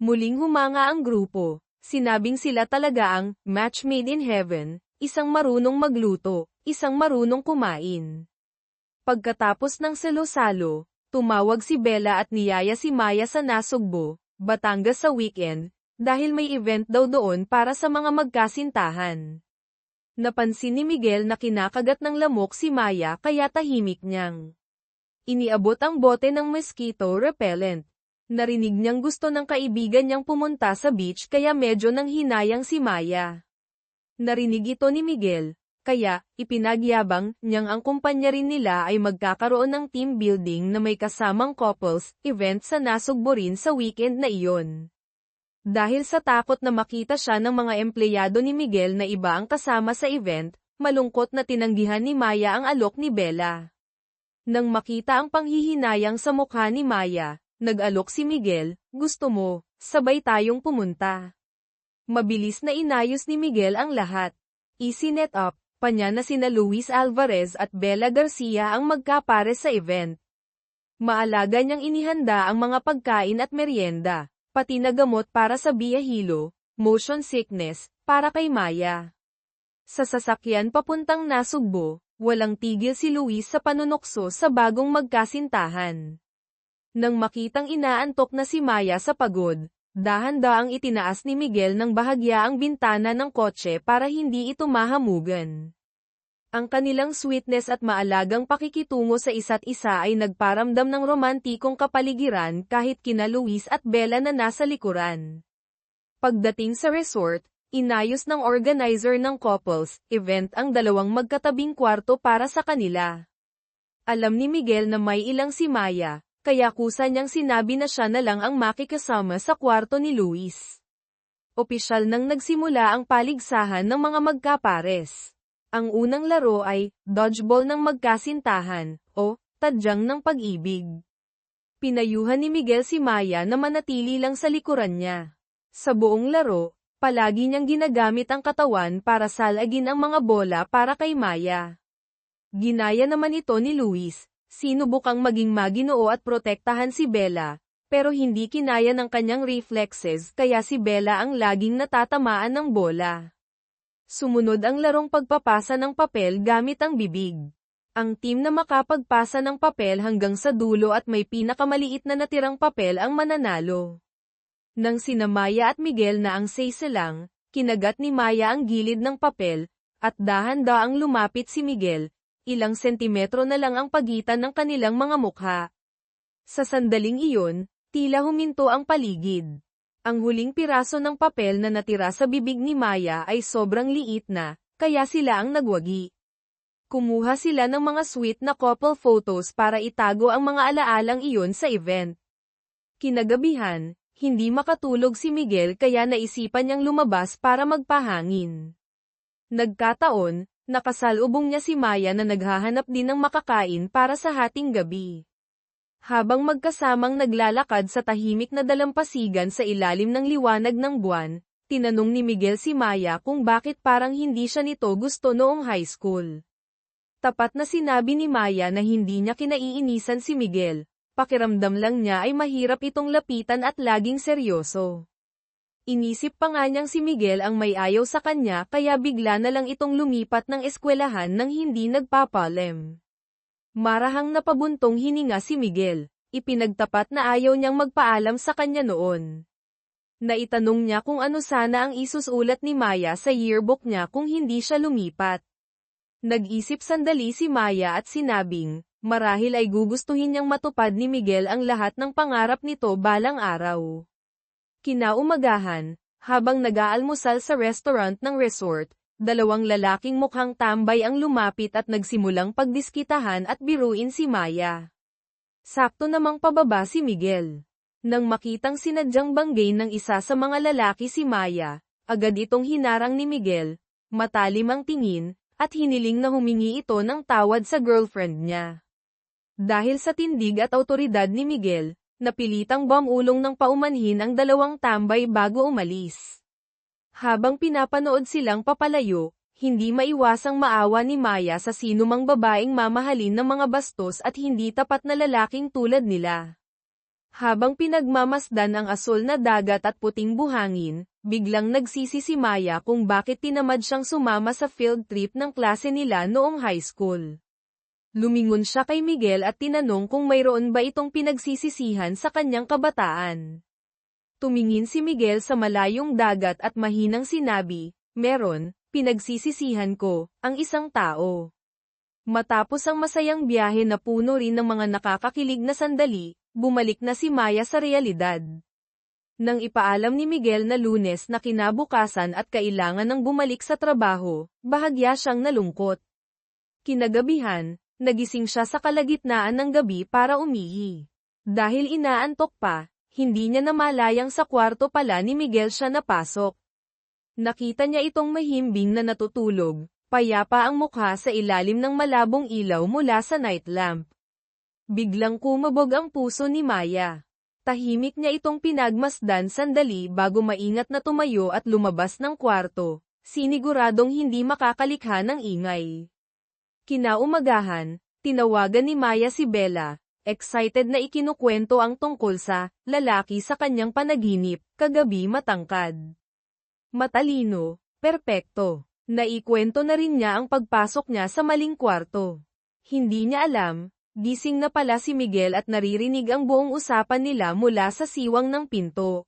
Muling humanga ang grupo, sinabing sila talaga ang match made in heaven, isang marunong magluto, isang marunong kumain. Pagkatapos ng salo-salo, tumawag si Bella at niyaya si Maya sa Nasugbo, Batangas sa weekend, dahil may event daw doon para sa mga magkasintahan. Napansin ni Miguel na kinakagat ng lamok si Maya kaya tahimik niyang iniabot ang bote ng mosquito repellent. Narinig niyang gusto ng kaibigan niyang pumunta sa beach kaya medyo nang hinayang si Maya. Narinig ito ni Miguel, kaya ipinagyabang niyang ang kumpanya rin nila ay magkakaroon ng team building na may kasamang couples event sa Nasugbo rin sa weekend na iyon. Dahil sa takot na makita siya ng mga empleyado ni Miguel na iba ang kasama sa event, malungkot na tinanggihan ni Maya ang alok ni Bella. Nang makita ang panghihinayang sa mukha ni Maya, nag-alok si Miguel, gusto mo, sabay tayong pumunta. Mabilis na inayos ni Miguel ang lahat. Isinet up pa niya na sina Luis Alvarez at Bella Garcia ang magkapares sa event. Maalaga niyang inihanda ang mga pagkain at merienda, pati na gamot para sa biyahilo, motion sickness, para kay Maya. Sa sasakyan papuntang Nasugbo, walang tigil si Luis sa panunokso sa bagong magkasintahan. Nang makitang inaantok na si Maya sa pagod, dahan-daang itinaas ni Miguel ng bahagya ang bintana ng kotse para hindi ito mahamugan. Ang kanilang sweetness at maalagang pakikitungo sa isa't isa ay nagparamdam ng romantikong kapaligiran kahit kina Luis at Bella na nasa likuran. Pagdating sa resort, inayos ng organizer ng couples event ang dalawang magkatabing kwarto para sa kanila. Alam ni Miguel na may ilang si Maya, kaya kusa niyang sinabi na siya na lang ang makikasama sa kwarto ni Luis. Opisyal nang nagsimula ang paligsahan ng mga magkapares. Ang unang laro ay dodgeball ng magkasintahan, o tadyang ng pag-ibig. Pinayuhan ni Miguel si Maya na manatili lang sa likuran niya. Sa buong laro, palagi niyang ginagamit ang katawan para salagin ang mga bola para kay Maya. Ginaya naman ito ni Luis. Sinubukang maging maginoo at protektahan si Bella, pero hindi kinaya ng kanyang reflexes kaya si Bella ang laging natatamaan ng bola. Sumunod ang larong pagpapasa ng papel gamit ang bibig. Ang team na makapagpasa ng papel hanggang sa dulo at may pinakamaliit na natirang papel ang mananalo. Nang sina Maya at Miguel na ang lang, kinagat ni Maya ang gilid ng papel, at dahan-daang lumapit si Miguel. Ilang sentimetro na lang ang pagitan ng kanilang mga mukha. Sa sandaling iyon, tila huminto ang paligid. Ang huling piraso ng papel na natira sa bibig ni Maya ay sobrang liit na, kaya sila ang nagwagi. Kumuha sila ng mga sweet na couple photos para itago ang mga alaalang iyon sa event. Kinagabihan, hindi makatulog si Miguel kaya naisipan niyang lumabas para magpahangin. Nagkataon, nakasalubong niya si Maya na naghahanap din ng makakain para sa hating gabi. Habang magkasamang naglalakad sa tahimik na dalampasigan sa ilalim ng liwanag ng buwan, tinanong ni Miguel si Maya kung bakit parang hindi siya nito gusto noong high school. Tapat na sinabi ni Maya na hindi niya kinaiinisan si Miguel, pakiramdam lang niya ay mahirap itong lapitan at laging seryoso. Inisip pa nga niyang si Miguel ang may ayaw sa kanya kaya bigla na lang itong lumipat ng eskwelahan nang hindi nagpapalem. Marahang napabuntong hininga si Miguel, ipinagtapat na ayaw niyang magpaalam sa kanya noon. Naitanong niya kung ano sana ang isusulat ni Maya sa yearbook niya kung hindi siya lumipat. Nag-isip sandali si Maya at sinabing, marahil ay gugustuhin niyang matupad ni Miguel ang lahat ng pangarap nito balang araw. Kinaumagahan, habang nag-aalmusal sa restaurant ng resort, dalawang lalaking mukhang tambay ang lumapit at nagsimulang pagdiskitahan at biruin si Maya. Sakto namang pababa si Miguel. Nang makitang sinadyang banggay ng isa sa mga lalaki si Maya, agad itong hinarang ni Miguel, matalim ang tingin, at hiniling na humingi ito ng tawad sa girlfriend niya. Dahil sa tindig at awtoridad ni Miguel, napilitang bumulong ng paumanhin ang dalawang tambay bago umalis. Habang pinapanood silang papalayo, hindi maiwasang maawa ni Maya sa sinumang babaeng mamahalin ng mga bastos at hindi tapat na lalaking tulad nila. Habang pinagmamasdan ang asul na dagat at puting buhangin, biglang nagsisi si Maya kung bakit tinamad siyang sumama sa field trip ng klase nila noong high school. Lumingon siya kay Miguel at tinanong kung mayroon ba itong pinagsisisihan sa kanyang kabataan. Tumingin si Miguel sa malayong dagat at mahinang sinabi, "Meron, pinagsisisihan ko, ang isang tao." Matapos ang masayang biyahe na puno rin ng mga nakakakilig na sandali, bumalik na si Maya sa realidad. Nang ipaalam ni Miguel na Lunes na kinabukasan at kailangan ng bumalik sa trabaho, bahagya siyang nalungkot. Kinagabihan, nagising siya sa kalagitnaan ng gabi para umihi. Dahil inaantok pa, hindi niya namalayang sa kwarto pala ni Miguel siya napasok. Nakita niya itong mahimbing na natutulog, payapa ang mukha sa ilalim ng malabong ilaw mula sa night lamp. Biglang kumabog ang puso ni Maya. Tahimik niya itong pinagmasdan sandali bago maingat na tumayo at lumabas ng kwarto, siniguradong hindi makakalikha ng ingay. Kinaumagahan, tinawagan ni Maya si Bella, excited na ikinukwento ang tungkol sa lalaki sa kanyang panaginip, kagabi matangkad. Matalino, perpekto. Naikwento na rin niya ang pagpasok niya sa maling kwarto. Hindi niya alam, gising na pala si Miguel at naririnig ang buong usapan nila mula sa siwang ng pinto.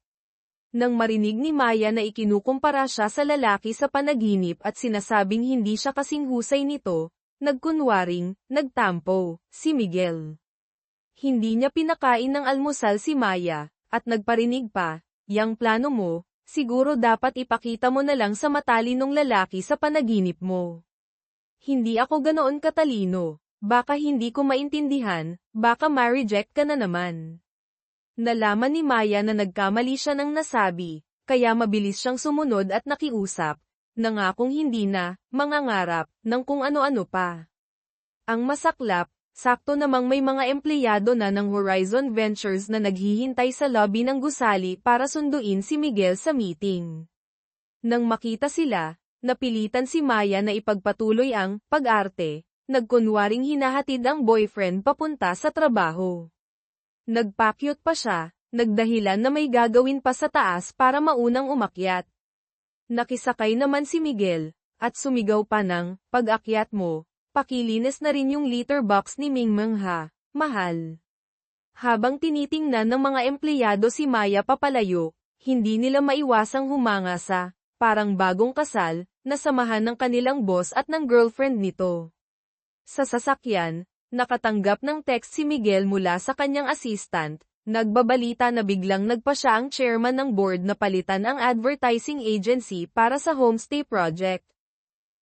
Nang marinig ni Maya na ikinukumpara siya sa lalaki sa panaginip at sinasabing hindi siya kasing husay nito, nagkunwaring, nagtampo, si Miguel. Hindi niya pinakain ng almusal si Maya, at nagparinig pa, "Yang plano mo, siguro dapat ipakita mo na lang sa matalinong lalaki sa panaginip mo. Hindi ako ganoon katalino, baka hindi ko maintindihan, baka ma-reject ka na naman." Nalaman ni Maya na nagkamali siya ng nasabi, kaya mabilis siyang sumunod at nakiusap, nangakong hindi na, mangangarap, ng kung ano-ano pa. Ang masaklap, sakto namang may mga empleyado na ng Horizon Ventures na naghihintay sa lobby ng gusali para sunduin si Miguel sa meeting. Nang makita sila, napilitan si Maya na ipagpatuloy ang pag-arte, nagkunwaring hinahatid ang boyfriend papunta sa trabaho. Nagpakyut pa siya, nagdahilan na may gagawin pa sa taas para maunang umakyat. Nakisakay naman si Miguel, at sumigaw pa ng, "Pag-akyat mo, pakilinis na rin yung litter box ni Mingmeng ha, mahal." Habang tinitingnan ng mga empleyado si Maya papalayo, hindi nila maiwasang humanga sa, parang bagong kasal, na samahan ng kanilang boss at ng girlfriend nito. Sa sasakyan, nakatanggap ng text si Miguel mula sa kanyang assistant, nagbabalita na biglang nagpa siya ang chairman ng board na palitan ang advertising agency para sa homestay project.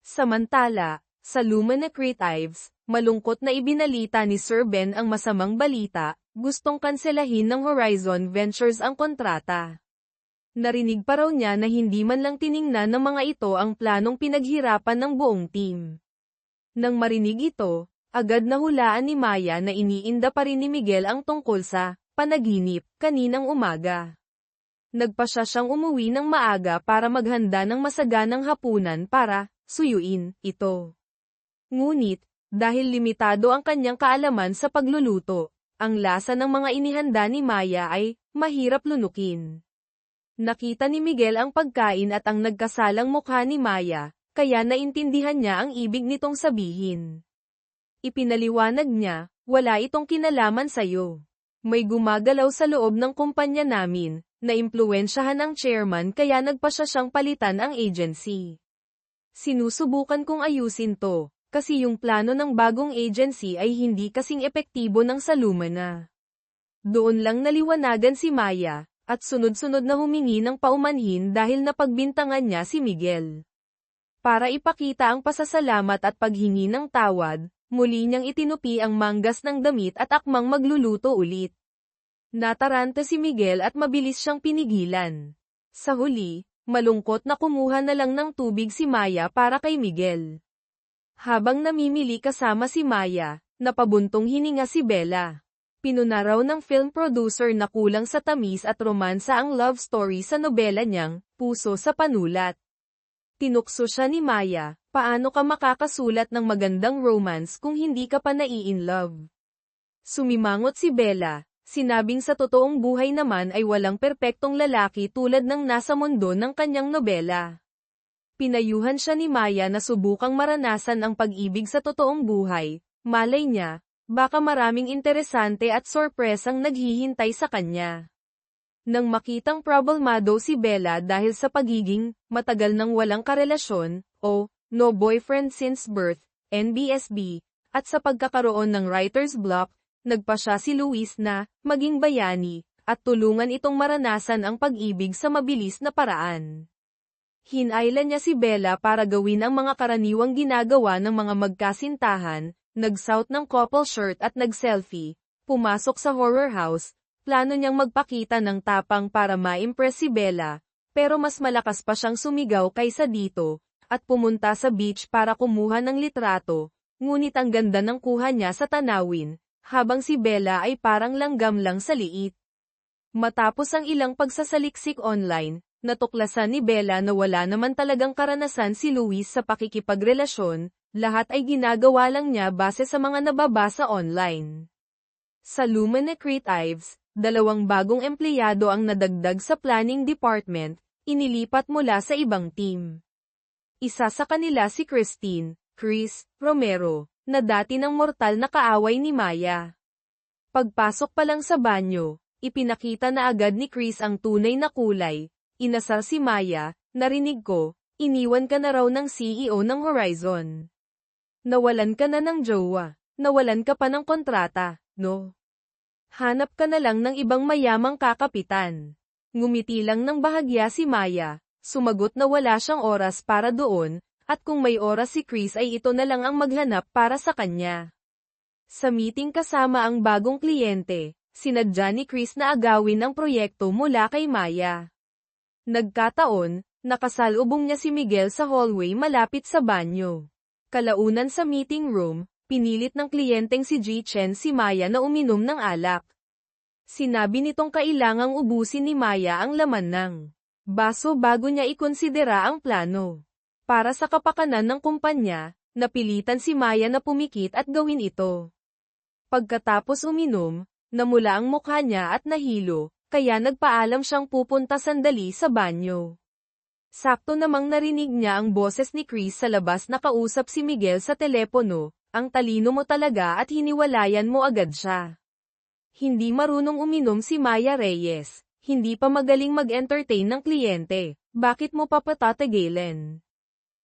Samantala, sa Lumina Creatives, malungkot na ibinalita ni Sir Ben ang masamang balita, gustong kanselahin ng Horizon Ventures ang kontrata. Narinig pa raw niya na hindi man lang tiningnan ng mga ito ang planong pinaghirapan ng buong team. Nang marinig ito, agad nahulaan ni Maya na iniinda pa rin ni Miguel ang tungkol sa panaginip kaninang umaga. Nagpa siyang umuwi ng maaga para maghanda ng masaganang hapunan para suyuin ito. Ngunit, dahil limitado ang kanyang kaalaman sa pagluluto, ang lasa ng mga inihanda ni Maya ay mahirap lunukin. Nakita ni Miguel ang pagkain at ang nagkasalang mukha ni Maya, kaya naintindihan niya ang ibig nitong sabihin. Ipinaliwanag niya, "Wala itong kinalaman sa'yo. May gumagalaw sa loob ng kumpanya namin, na impluwensyahan ang chairman kaya nagpasya siyang palitan ang agency. Sinusubukan kong ayusin to, kasi yung plano ng bagong agency ay hindi kasing epektibo ng sa Lumina." Doon lang naliwanagan si Maya, at sunod-sunod na humingi ng paumanhin dahil napagbintangan niya si Miguel. Para ipakita ang pasasalamat at paghingi ng tawad, muli niyang itinupi ang manggas ng damit at akmang magluluto ulit. Nataranta si Miguel at mabilis siyang pinigilan. Sa huli, malungkot na kumuha na lang ng tubig si Maya para kay Miguel. Habang namimili kasama si Maya, napabuntong hininga si Bella. Pinuna raw ng film producer na kulang sa tamis at romansa ang love story sa nobela niyang, Puso sa Panulat. Tinukso siya ni Maya, paano ka makakasulat ng magandang romance kung hindi ka pa nai-in love? Sumimangot si Bella, sinabing sa totoong buhay naman ay walang perpektong lalaki tulad ng nasa mundo ng kanyang nobela. Pinayuhan siya ni Maya na subukang maranasan ang pag-ibig sa totoong buhay, malay niya, baka maraming interesante at sorpresang naghihintay sa kanya. Nang makitang problemado si Bella dahil sa pagiging matagal nang walang karelasyon, o no boyfriend since birth, NBSB, at sa pagkakaroon ng writer's block, nagpa siya si Luis na maging bayani, at tulungan itong maranasan ang pag-ibig sa mabilis na paraan. Hinailan niya si Bella para gawin ang mga karaniwang ginagawa ng mga magkasintahan, nagsuot ng couple shirt at nag-selfie, pumasok sa horror house, plano niyang magpakita ng tapang para ma-impress si Bella, pero mas malakas pa siyang sumigaw kaysa dito, at pumunta sa beach para kumuha ng litrato, ngunit ang ganda ng kuha niya sa tanawin, habang si Bella ay parang langgam lang sa liit. Matapos ang ilang pagsasaliksik online, natuklasan ni Bella na wala naman talagang karanasan si Luis sa pakikipagrelasyon, lahat ay ginagawa lang niya base sa mga nababasa online. Sa Lumene Creatives, 2 bagong empleyado ang nadagdag sa planning department, inilipat mula sa ibang team. Isa sa kanila si Chris Romero, na dati ng mortal na kaaway ni Maya. Pagpasok pa lang sa banyo, ipinakita na agad ni Chris ang tunay na kulay. Inasar si Maya, narinig ko, iniwan ka na raw ng CEO ng Horizon. Nawalan ka na ng jowa, nawalan ka pa ng kontrata, no? Hanap ka na lang ng ibang mayamang kakapitan. Ngumiti lang ng bahagya si Maya, sumagot na wala siyang oras para doon, at kung may oras si Chris ay ito na lang ang maghanap para sa kanya. Sa meeting kasama ang bagong kliyente, sinadya ni Chris na agawin ang proyekto mula kay Maya. Nagkataon, nakasalubong niya si Miguel sa hallway malapit sa banyo. Kalaunan sa meeting room, pinilit ng kliyenteng si Ji-Chen si Maya na uminom ng alak. Sinabi nitong kailangang ubusin ni Maya ang laman ng baso bago niya ikonsidera ang plano. Para sa kapakanan ng kumpanya, napilitan si Maya na pumikit at gawin ito. Pagkatapos uminom, namula ang mukha niya at nahilo, kaya nagpaalam siyang pupunta sandali sa banyo. Sakto namang narinig niya ang boses ni Chris sa labas na kausap si Miguel sa telepono, ang talino mo talaga at hiniwalayan mo agad siya. Hindi marunong uminom si Maya Reyes, hindi pa magaling mag-entertain ng kliyente, bakit mo pa patatagilan?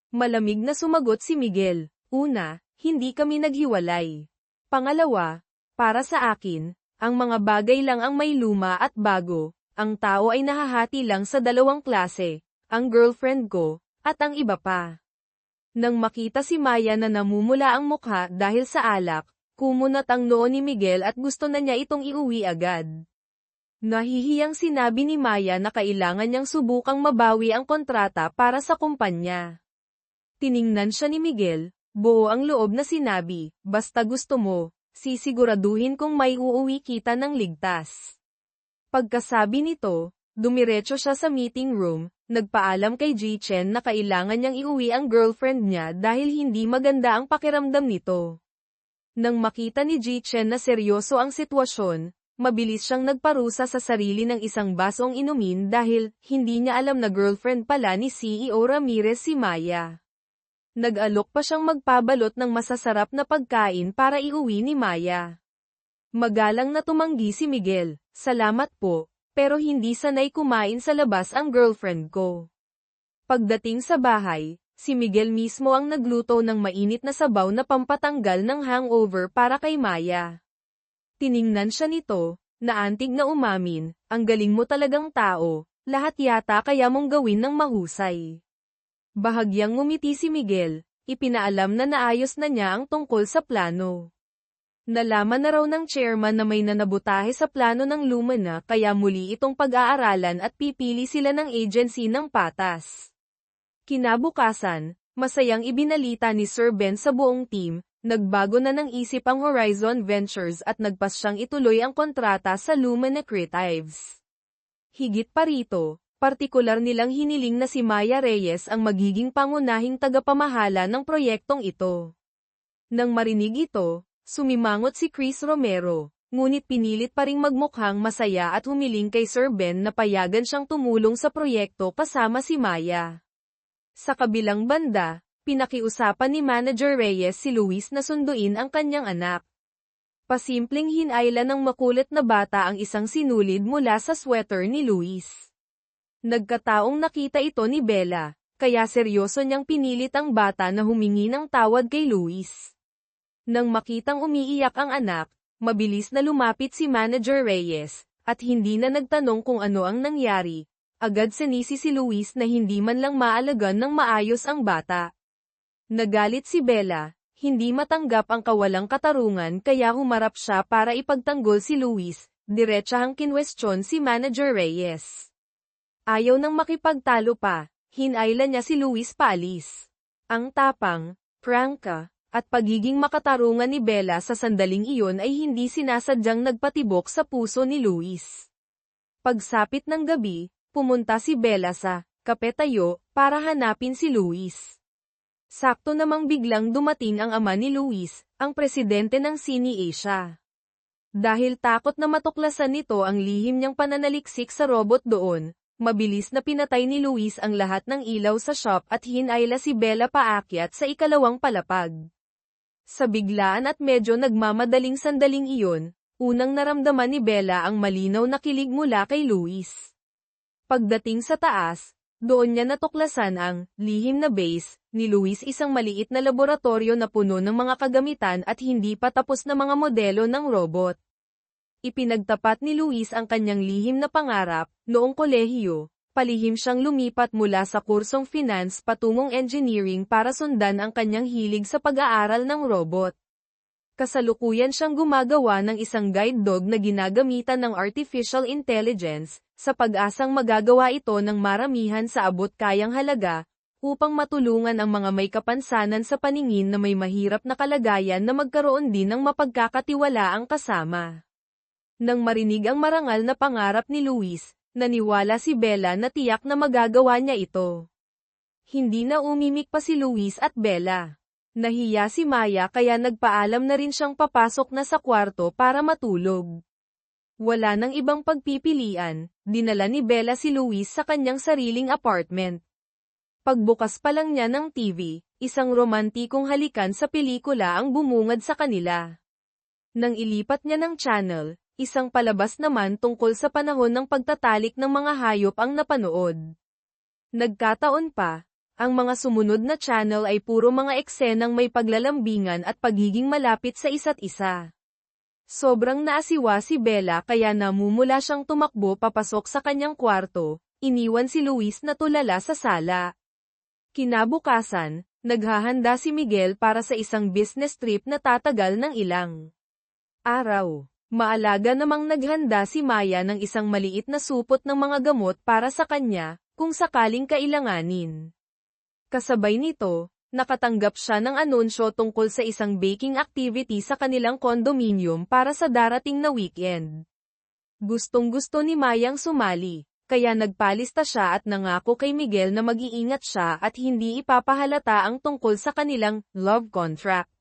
Malamig na sumagot si Miguel, una, hindi kami naghiwalay. Pangalawa, para sa akin, ang mga bagay lang ang may luma at bago, ang tao ay nahahati lang sa 2 klase, ang girlfriend ko, at ang iba pa. Nang makita si Maya na namumula ang mukha dahil sa alak, kumunat ang noo ni Miguel at gusto na niya itong iuwi agad. Nahihiyang sinabi ni Maya na kailangan niyang subukang mabawi ang kontrata para sa kumpanya. Tiningnan siya ni Miguel, buo ang loob na sinabi, basta gusto mo, sisiguraduhin kong may uuwi kita ng ligtas. Pagkasabi nito, dumiretso siya sa meeting room, nagpaalam kay Ji-Chen na kailangan niyang iuwi ang girlfriend niya dahil hindi maganda ang pakiramdam nito. Nang makita ni Ji-Chen na seryoso ang sitwasyon, mabilis siyang nagparusa sa sarili ng isang basong inumin dahil hindi niya alam na girlfriend pala ni CEO Ramirez si Maya. Nag-alok pa siyang magpabalot ng masasarap na pagkain para iuwi ni Maya. Magalang na tumanggi si Miguel, salamat po, pero hindi sanay kumain sa labas ang girlfriend ko. Pagdating sa bahay, si Miguel mismo ang nagluto ng mainit na sabaw na pampatanggal ng hangover para kay Maya. Tiningnan siya nito, naantig na umamin, ang galing mo talagang tao, lahat yata kaya mong gawin ng mahusay. Bahagyang ngumiti si Miguel, ipinaalam na naayos na niya ang tungkol sa plano. Nalaman na raw ng chairman na may nanabutahe sa plano ng Lumina kaya muli itong pag-aaralan at pipili sila ng agency ng patas. Kinabukasan, masayang ibinalita ni Sir Ben sa buong team, nagbago na ng isip ang Horizon Ventures at nagpas siyang ituloy ang kontrata sa Lumina Creatives. Higit pa rito, partikular nilang hiniling na si Maya Reyes ang magiging pangunahing tagapamahala ng proyektong ito. Nang marinig ito, sumimangot si Chris Romero, ngunit pinilit pa ring magmukhang masaya at humiling kay Sir Ben na payagan siyang tumulong sa proyekto kasama si Maya. Sa kabilang banda, pinakiusapan ni Manager Reyes si Luis na sunduin ang kanyang anak. Pasimpleng hinayla ng makulit na bata ang isang sinulid mula sa sweater ni Luis. Nagkataong nakita ito ni Bella, kaya seryoso niyang pinilit ang bata na humingi ng tawad kay Luis. Nang makitang umiiyak ang anak, mabilis na lumapit si Manager Reyes, at hindi na nagtanong kung ano ang nangyari. Agad sinisi si Luis na hindi man lang maalagan ng maayos ang bata. Nagalit si Bella, hindi matanggap ang kawalang katarungan kaya humarap siya para ipagtanggol si Luis, diretsahang kinwestiyon si Manager Reyes. Ayaw nang makipagtalo pa, hinayla niya si Luis paalis. Ang tapang, prangka, at pagiging makatarungan ni Bella sa sandaling iyon ay hindi sinasadyang nagpatibok sa puso ni Luis. Pagsapit ng gabi, pumunta si Bella sa kape-tayo para hanapin si Luis. Sakto namang biglang dumating ang ama ni Luis, ang presidente ng Cine Asia. Dahil takot na matuklasan nito ang lihim niyang pananaliksik sa robot doon, mabilis na pinatay ni Luis ang lahat ng ilaw sa shop at hinayla si Bella paakyat sa ikalawang palapag. Sa biglaan at medyo nagmamadaling sandaling iyon, unang naramdaman ni Bella ang malinaw na kilig mula kay Luis. Pagdating sa taas, doon niya natuklasan ang lihim na base ni Luis, isang maliit na laboratorio na puno ng mga kagamitan at hindi pa tapos na mga modelo ng robot. Ipinagtapat ni Luis ang kanyang lihim na pangarap, noong kolehiyo, palihim siyang lumipat mula sa kursong finance patungong engineering para sundan ang kanyang hilig sa pag-aaral ng robot. Kasalukuyan siyang gumagawa ng isang guide dog na ginagamitan ng artificial intelligence, sa pag-asang magagawa ito ng maramihan sa abot-kayang halaga, upang matulungan ang mga may kapansanan sa paningin na may mahirap na kalagayan na magkaroon din ng mapagkakatiwalaang kasama. Nang marinig ang marangal na pangarap ni Luis, naniwala si Bella na tiyak na magagawa niya ito. Hindi na umimik pa si Luis at Bella. Nahiya si Maya kaya nagpaalam na rin siyang papasok na sa kwarto para matulog. Wala nang ibang pagpipilian, dinala ni Bella si Luis sa kanyang sariling apartment. Pagbukas pa lang niya ng TV, isang romantikong halikan sa pelikula ang bumungad sa kanila. Nang ilipat niya ng channel, isang palabas naman tungkol sa panahon ng pagtatalik ng mga hayop ang napanood. Nagkataon pa, ang mga sumunod na channel ay puro mga eksenang may paglalambingan at pagiging malapit sa isa't isa. Sobrang naasiwa si Bella kaya namumula siyang tumakbo papasok sa kanyang kwarto, iniwan si Luis na tulala sa sala. Kinabukasan, naghahanda si Miguel para sa isang business trip na tatagal ng ilang araw. Maalaga namang naghanda si Maya ng isang maliit na supot ng mga gamot para sa kanya, kung sakaling kailanganin. Kasabay nito, nakatanggap siya ng anunsyo tungkol sa isang baking activity sa kanilang condominium para sa darating na weekend. Gustong-gusto ni Mayang sumali, kaya nagpalista siya at nangako kay Miguel na mag-iingat siya at hindi ipapahalata ang tungkol sa kanilang love contract.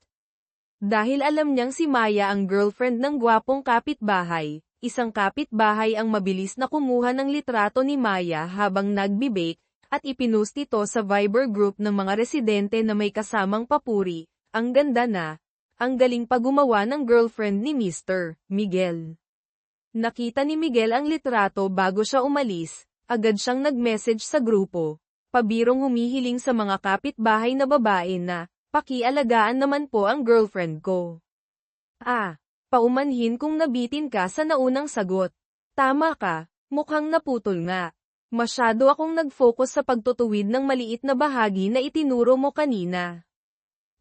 Dahil alam niyang si Maya ang girlfriend ng gwapong kapitbahay, isang kapitbahay ang mabilis na kumuha ng litrato ni Maya habang nagbi-bake, at ipinost ito sa Viber group ng mga residente na may kasamang papuri. Ang ganda na, ang galing pa gumawa ng girlfriend ni Mr. Miguel. Nakita ni Miguel ang litrato bago siya umalis, agad siyang nag-message sa grupo, pabirong humihiling sa mga kapitbahay na babae na, pakialagaan naman po ang girlfriend ko. Paumanhin kung nabitin ka sa naunang sagot. Tama ka, mukhang naputol nga. Masyado akong nag-focus sa pagtutuwid ng maliit na bahagi na itinuro mo kanina.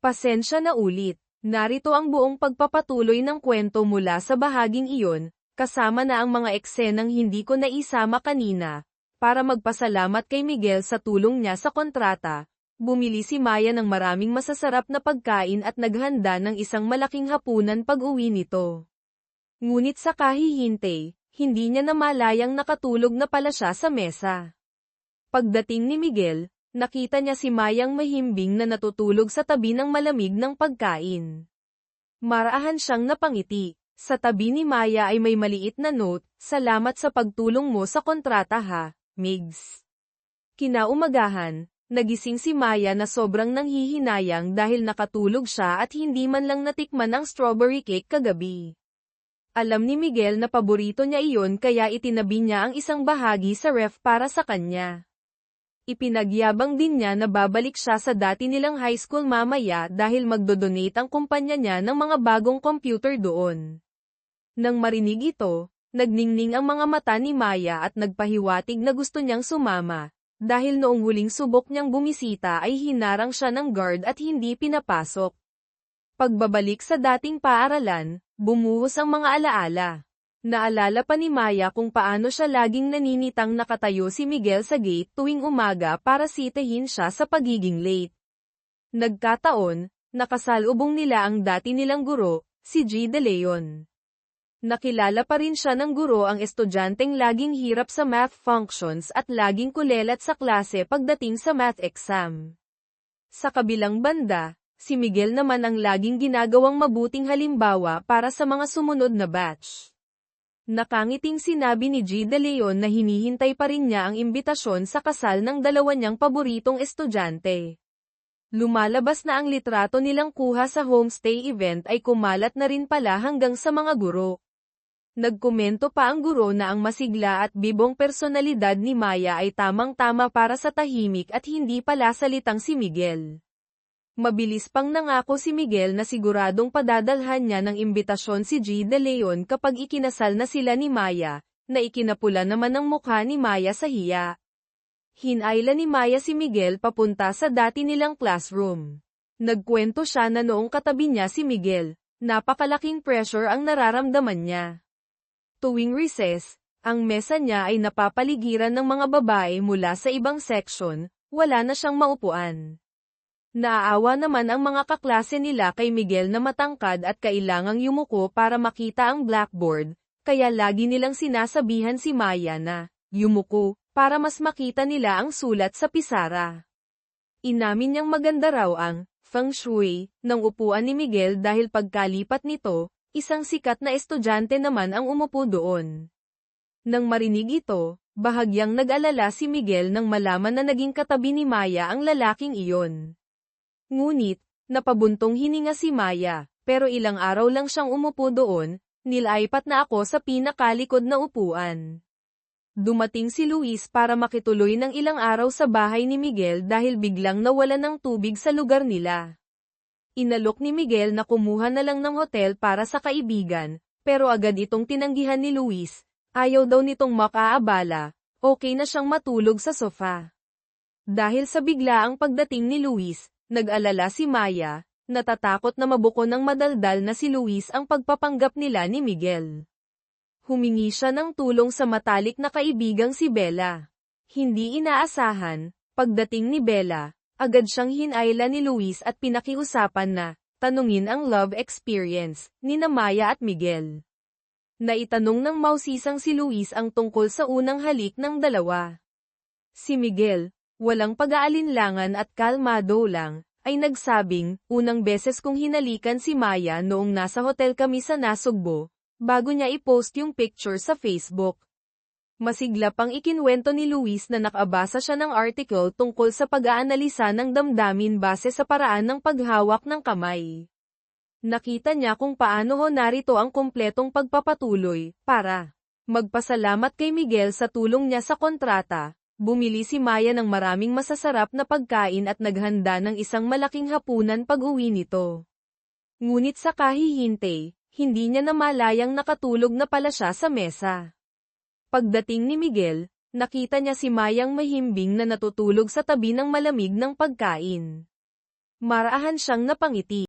Pasensya na ulit. Narito ang buong pagpapatuloy ng kwento mula sa bahaging iyon, kasama na ang mga eksenang hindi ko naisama kanina. Para magpasalamat kay Miguel sa tulong niya sa kontrata, bumili si Maya ng maraming masasarap na pagkain at naghanda ng isang malaking hapunan pag-uwi nito. Ngunit sa kahihintay, hindi niya namalayang nakatulog na pala siya sa mesa. Pagdating ni Miguel, nakita niya si Mayang mahimbing na natutulog sa tabi ng malamig ng pagkain. Marahan siyang napangiti. Sa tabi ni Maya ay may maliit na note, "Salamat sa pagtulong mo sa kontrata ha, Migs." Kinaumagahan, nagising si Maya na sobrang nanghihinayang dahil nakatulog siya at hindi man lang natikman ang strawberry cake kagabi. Alam ni Miguel na paborito niya iyon kaya itinabi niya ang isang bahagi sa ref para sa kanya. Ipinagyabang din niya na babalik siya sa dati nilang high school mamaya dahil magdodonate ang kumpanya niya ng mga bagong computer doon. Nang marinig ito, nagningning ang mga mata ni Maya at nagpahiwatig na gusto niyang sumama, dahil noong huling subok niyang bumisita ay hinarang siya ng guard at hindi pinapasok. Pagbabalik sa dating paaralan, bumuhos ang mga alaala. Naalala pa ni Maya kung paano siya laging naninitang nakatayo si Miguel sa gate tuwing umaga para sitahin siya sa pagiging late. Nagkataon, nakasalubong nila ang dati nilang guro, si G. De Leon. Nakilala pa rin siya ng guro ang estudyanteng laging hirap sa math functions at laging kulelat sa klase pagdating sa math exam. Sa kabilang banda, si Miguel naman ang laging ginagawang mabuting halimbawa para sa mga sumunod na batch. Nakangiting sinabi ni G. De Leon na hinihintay pa rin niya ang imbitasyon sa kasal ng dalawa niyang paboritong estudyante. Lumalabas na ang litrato nilang kuha sa homestay event ay kumalat na rin pala hanggang sa mga guro. Nagkomento pa ang guro na ang masigla at bibong personalidad ni Maya ay tamang-tama para sa tahimik at hindi pala salitang si Miguel. Mabilis pang nangako si Miguel na siguradong padadalhan niya ng imbitasyon si G. De Leon kapag ikinasal na sila ni Maya, na ikinapula naman ang mukha ni Maya sa hiya. Hinayla ni Maya si Miguel papunta sa dati nilang classroom. Nagkwento siya na noong katabi niya si Miguel, napakalaking pressure ang nararamdaman niya. Tuwing recess, ang mesa niya ay napapaligiran ng mga babae mula sa ibang section, wala na siyang maupuan. Naaawa naman ang mga kaklase nila kay Miguel na matangkad at kailangang yumuko para makita ang blackboard, kaya lagi nilang sinasabihan si Maya na, "Yumuko," para mas makita nila ang sulat sa pisara. Inamin niyang maganda raw ang feng shui ng upuan ni Miguel dahil pagkalipat nito, isang sikat na estudyante naman ang umupo doon. Nang marinig ito, bahagyang nag-alala si Miguel nang malaman na naging katabi ni Maya ang lalaking iyon. Ngunit, napabuntong hininga si Maya, pero ilang araw lang siyang umupo doon, nilaipat na ako sa pinakalikod na upuan. Dumating si Luis para makituloy ng ilang araw sa bahay ni Miguel dahil biglang nawalan ng tubig sa lugar nila. Inalok ni Miguel na kumuha na lang ng hotel para sa kaibigan, pero agad itong tinanggihan ni Luis. Ayaw daw nitong makaabala, okay na siyang matulog sa sofa. Dahil sa biglaang pagdating ni Luis, nag-alala si Maya, natatakot na mabuko ng madaldal na si Luis ang pagpapanggap nila ni Miguel. Humingi siya ng tulong sa matalik na kaibigang si Bella. Hindi inaasahan, pagdating ni Bella, agad siyang hinayla ni Luis at pinakiusapan na, tanungin ang love experience, ni Maya at Miguel. Naitanong ng mausisang si Luis ang tungkol sa unang halik ng dalawa. Si Miguel, walang pag-aalinlangan at kalmado lang, ay nagsabing, unang beses kong hinalikan si Maya noong nasa hotel kami sa Nasugbo, bago niya i-post yung picture sa Facebook. Masigla pang ikinwento ni Luis na nakabasa siya ng article tungkol sa pag-aanalisa ng damdamin base sa paraan ng paghawak ng kamay. Nakita niya kung paano narito ang kumpletong pagpapatuloy, para magpasalamat kay Miguel sa tulong niya sa kontrata. Bumili si Maya ng maraming masasarap na pagkain at naghanda ng isang malaking hapunan pag-uwi nito. Ngunit sa kahihintay, hindi niya namalayang nakatulog na pala siya sa mesa. Pagdating ni Miguel, nakita niya si Mayang mahimbing na natutulog sa tabi ng malamig ng pagkain. Marahan siyang napangiti.